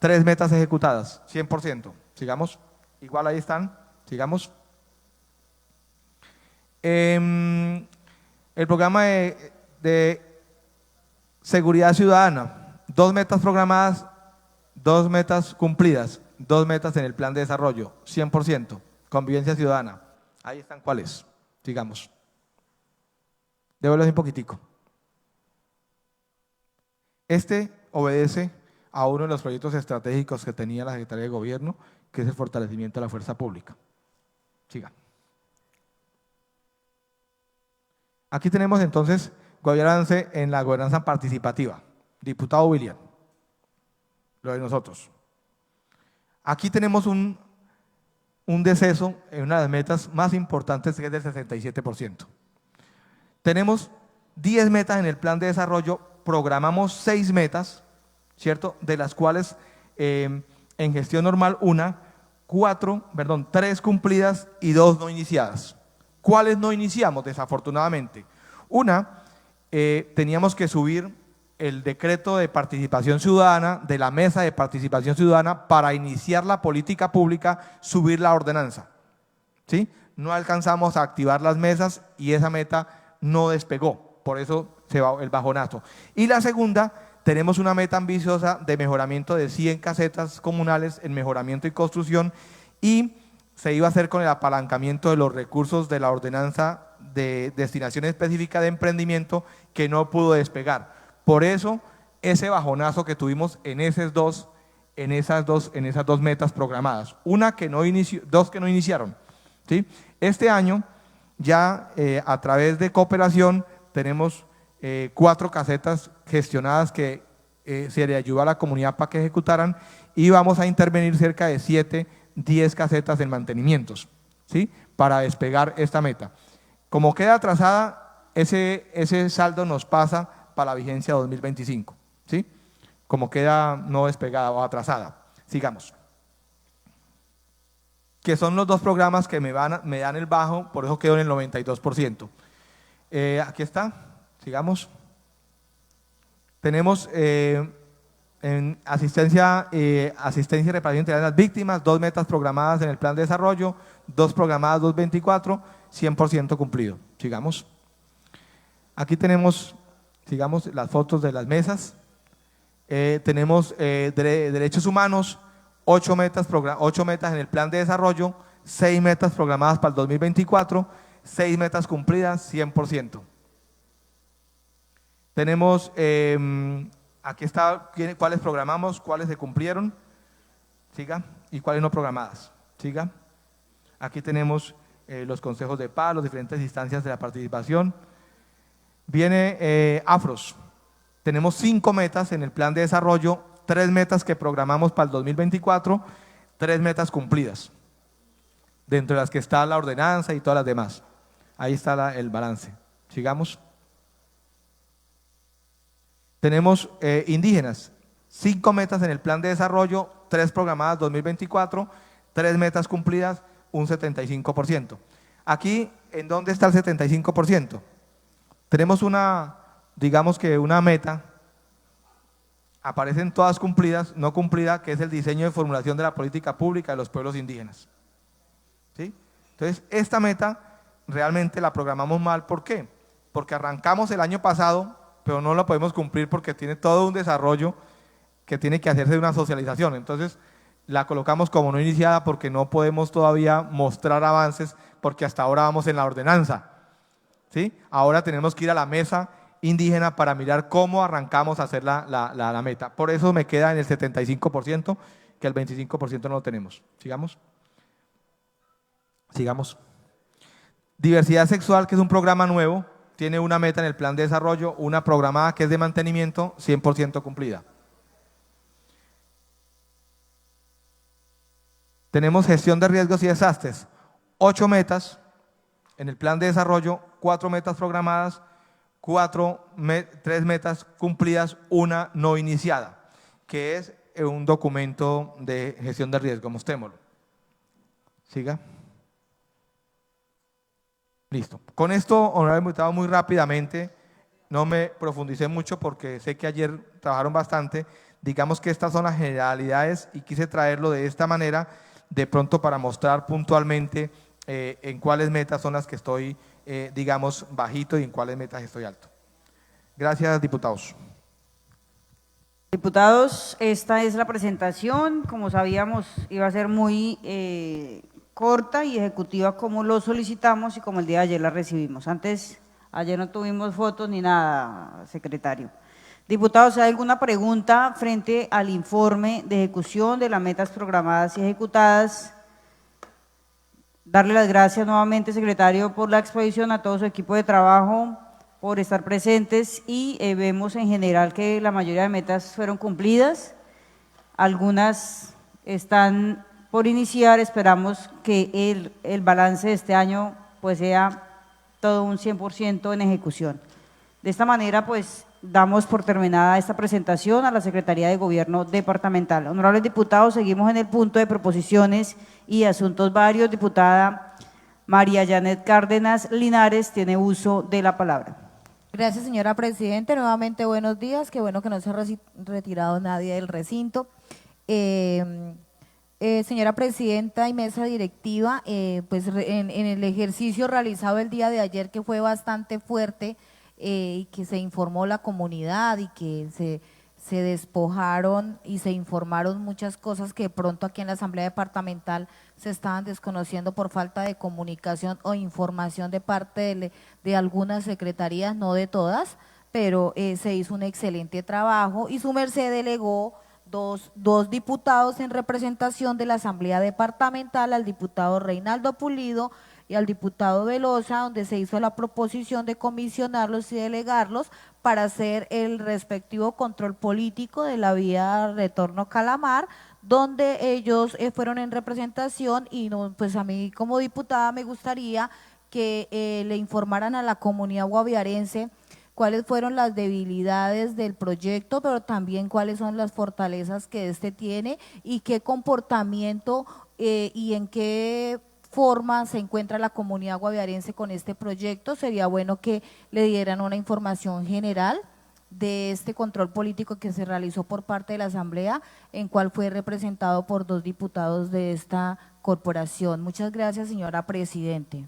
3 metas ejecutadas, 100%. Sigamos, igual ahí están, sigamos. El programa de seguridad ciudadana, 2 metas programadas, 2 metas cumplidas, 2 metas en el plan de desarrollo, 100%. Convivencia ciudadana, ahí están cuáles, sigamos. Devuelves un poquitico. Este obedece a uno de los proyectos estratégicos que tenía la Secretaría de Gobierno, que es el fortalecimiento de la fuerza pública. Siga. Aquí tenemos entonces Guaviare Avance en la gobernanza participativa. Diputado William, lo de nosotros. Aquí tenemos un deceso en una de las metas más importantes, que es del 67%. Tenemos 10 metas en el plan de desarrollo, programamos 6 metas, ¿cierto? De las cuales en gestión normal 3 cumplidas y 2 no iniciadas. ¿Cuáles no iniciamos? Desafortunadamente. Teníamos que subir el decreto de participación ciudadana, de la mesa de participación ciudadana, para iniciar la política pública, subir la ordenanza. ¿Sí? No alcanzamos a activar las mesas y esa meta no despegó, por eso se va el bajonazo. Y la segunda, tenemos una meta ambiciosa de mejoramiento de 100 casetas comunales en mejoramiento y construcción, y se iba a hacer con el apalancamiento de los recursos de la ordenanza de destinación específica de emprendimiento, que no pudo despegar. Por eso, ese bajonazo que tuvimos en esas dos metas programadas, 2 que no iniciaron. ¿Sí? Este año, ya a través de cooperación, tenemos 4 casetas gestionadas que se le ayudó a la comunidad para que ejecutaran, y vamos a intervenir cerca de 10 casetas en mantenimientos, ¿sí? Para despegar esta meta. Como queda atrasada, ese saldo nos pasa para la vigencia 2025, ¿sí? Como queda no despegada o atrasada. Sigamos. Que son los 2 programas que me dan el bajo, por eso quedo en el 92%. Aquí está, sigamos. Tenemos en asistencia y reparación integral de las víctimas, 2 metas programadas en el plan de desarrollo, 2 programadas 2024, 100% cumplido. Sigamos. Aquí tenemos, sigamos, las fotos de las mesas. Tenemos derechos humanos, 8 metas en el plan de desarrollo, 6 metas programadas para el 2024, 6 metas cumplidas, 100%. Tenemos, aquí está cuáles programamos, cuáles se cumplieron, siga, y cuáles no programadas, siga. Aquí tenemos los consejos de paz, las diferentes instancias de la participación. Viene AFROS, tenemos 5 metas en el plan de desarrollo, 3 metas que programamos para el 2024, 3 metas cumplidas, dentro de las que está la ordenanza y todas las demás. Ahí está el balance. Sigamos. Tenemos indígenas, 5 metas en el plan de desarrollo, 3 programadas 2024, 3 metas cumplidas, un 75%. Aquí, ¿en dónde está el 75%? Tenemos una, digamos que una meta, aparecen todas cumplidas, no cumplida, que es el diseño y formulación de la política pública de los pueblos indígenas. ¿Sí? Entonces, esta meta realmente la programamos mal. ¿Por qué? Porque arrancamos el año pasado, pero no la podemos cumplir porque tiene todo un desarrollo que tiene que hacerse de una socialización. Entonces, la colocamos como no iniciada porque no podemos todavía mostrar avances porque hasta ahora vamos en la ordenanza. ¿Sí? Ahora tenemos que ir a la mesa indígena para mirar cómo arrancamos a hacer la meta. Por eso me queda en el 75%, que el 25% no lo tenemos. ¿Sigamos? Sigamos. Diversidad sexual, que es un programa nuevo, tiene una meta en el plan de desarrollo, una programada que es de mantenimiento, 100% cumplida. Tenemos gestión de riesgos y desastres, 8 metas en el plan de desarrollo, 4 metas programadas, 3 metas cumplidas, una no iniciada, que es un documento de gestión de riesgo. Mostrémoslo. Siga. Listo. Con esto, honorable diputado, muy rápidamente, no me profundicé mucho porque sé que ayer trabajaron bastante. Digamos que estas son las generalidades y quise traerlo de esta manera, de pronto para mostrar puntualmente en cuáles metas son las que estoy, digamos, bajito y en cuáles metas estoy alto. Gracias, diputados. Diputados, esta es la presentación. Como sabíamos, iba a ser muy corta y ejecutiva como lo solicitamos y como el día de ayer la recibimos. Ayer no tuvimos fotos ni nada, secretario. Diputados, ¿hay alguna pregunta frente al informe de ejecución de las metas programadas y ejecutadas? Darle las gracias nuevamente, secretario, por la exposición, a todo su equipo de trabajo, por estar presentes, y vemos en general que la mayoría de metas fueron cumplidas, algunas están por iniciar. Esperamos que el balance de este año pues sea todo un 100% en ejecución. De esta manera, pues, damos por terminada esta presentación a la Secretaría de Gobierno Departamental. Honorables diputados, seguimos en el punto de proposiciones y asuntos varios. Diputada María Janet Cárdenas Linares tiene uso de la palabra. Gracias, señora Presidente. Nuevamente, buenos días. Qué bueno que no se ha retirado nadie del recinto. Señora Presidenta y mesa directiva, pues en el ejercicio realizado el día de ayer, que fue bastante fuerte, y que se informó la comunidad y que se despojaron y se informaron muchas cosas que de pronto aquí en la Asamblea Departamental se estaban desconociendo por falta de comunicación o información de parte de algunas secretarías, no de todas, pero se hizo un excelente trabajo y su merced delegó dos diputados en representación de la Asamblea Departamental, al diputado Reinaldo Pulido y al diputado Velosa, donde se hizo la proposición de comisionarlos y delegarlos para hacer el respectivo control político de la vía Retorno Calamar, donde ellos fueron en representación y no, pues a mí como diputada me gustaría que le informaran a la comunidad guaviarense cuáles fueron las debilidades del proyecto, pero también cuáles son las fortalezas que este tiene y qué comportamiento y en qué forma se encuentra la comunidad guaviarense con este proyecto. Sería bueno que le dieran una información general de este control político que se realizó por parte de la Asamblea, en cual fue representado por 2 diputados de esta corporación. Muchas gracias, señora Presidente.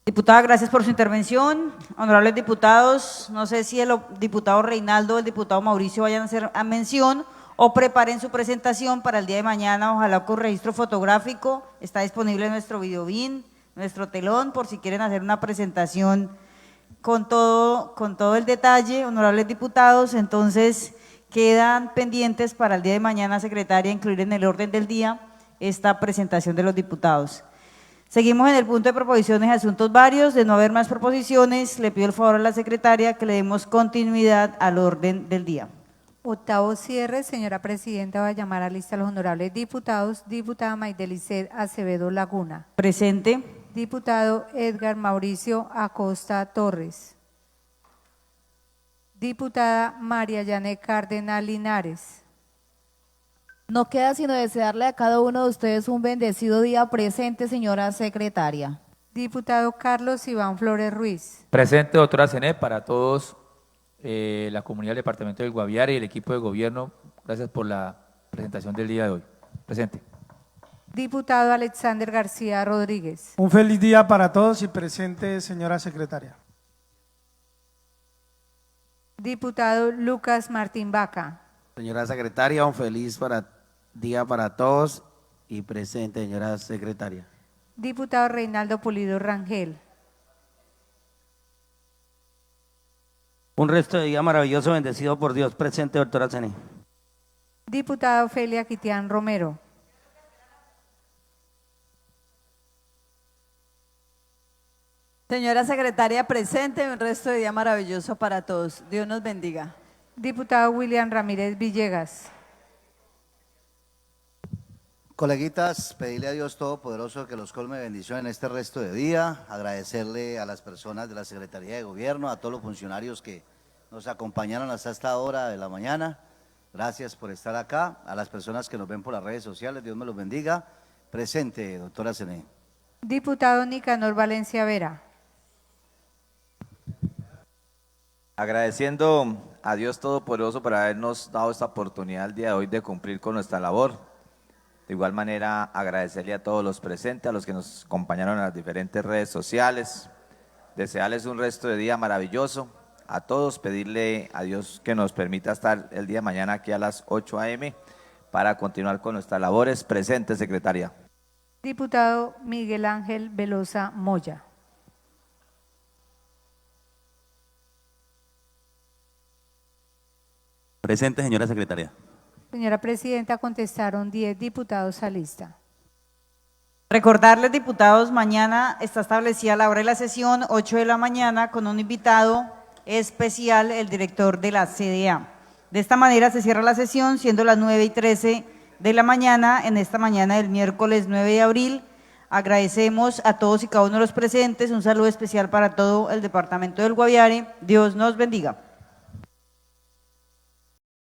Diputada, gracias por su intervención. Honorables diputados, no sé si el diputado Reinaldo o el diputado Mauricio vayan a hacer mención o preparen su presentación para el día de mañana, ojalá con registro fotográfico. Está disponible nuestro videobin, nuestro telón, por si quieren hacer una presentación con todo el detalle. Honorables diputados, entonces quedan pendientes para el día de mañana, secretaria, incluir en el orden del día esta presentación de los diputados. Seguimos en el punto de proposiciones y asuntos varios. De no haber más proposiciones, le pido el favor a la secretaria que le demos continuidad al orden del día. Octavo cierre, señora Presidenta, va a llamar a lista a los honorables diputados. Diputada Maydelicet Acevedo Laguna. Presente. Diputado Edgar Mauricio Acosta Torres. Diputada María Yané Cárdenas Linares. No queda sino desearle a cada uno de ustedes un bendecido día presente, señora secretaria. Diputado Carlos Iván Flores Ruiz. Presente, doctora Zené, para todos la comunidad del departamento del Guaviare y el equipo de gobierno. Gracias por la presentación del día de hoy. Presente. Diputado Alexander García Rodríguez. Un feliz día para todos y presente, señora secretaria. Diputado Lucas Martín Vaca. Señora secretaria, un feliz día para todos y presente, señora secretaria. Diputado Reinaldo Pulido Rangel. Un resto de día maravilloso, bendecido por Dios. Presente, doctora Zené. Diputada Ofelia Quitián Romero. Señora secretaria, presente, un resto de día maravilloso para todos. Dios nos bendiga. Diputado William Ramírez Villegas. Coleguitas, pedirle a Dios Todopoderoso que los colme de bendición en este resto de día, agradecerle a las personas de la Secretaría de Gobierno, a todos los funcionarios que nos acompañaron hasta esta hora de la mañana. Gracias por estar acá, a las personas que nos ven por las redes sociales, Dios me los bendiga. Presente, doctora Zené. Diputado Nicanor Valencia Vera. Agradeciendo a Dios Todopoderoso por habernos dado esta oportunidad el día de hoy de cumplir con nuestra labor. De igual manera, agradecerle a todos los presentes, a los que nos acompañaron en las diferentes redes sociales, desearles un resto de día maravilloso. A todos pedirle a Dios que nos permita estar el día de mañana aquí a las 8 a.m. para continuar con nuestras labores. Presente, secretaria. Diputado Miguel Ángel Velosa Moya. Presente, señora secretaria. Señora Presidenta, contestaron 10 diputados a lista. Recordarles, diputados, mañana está establecida la hora de la sesión, 8 de la mañana, con un invitado especial, el director de la CDA. De esta manera se cierra la sesión, siendo las 9:13 de la mañana, en esta mañana del miércoles 9 de abril. Agradecemos a todos y cada uno de los presentes, un saludo especial para todo el departamento del Guaviare. Dios nos bendiga.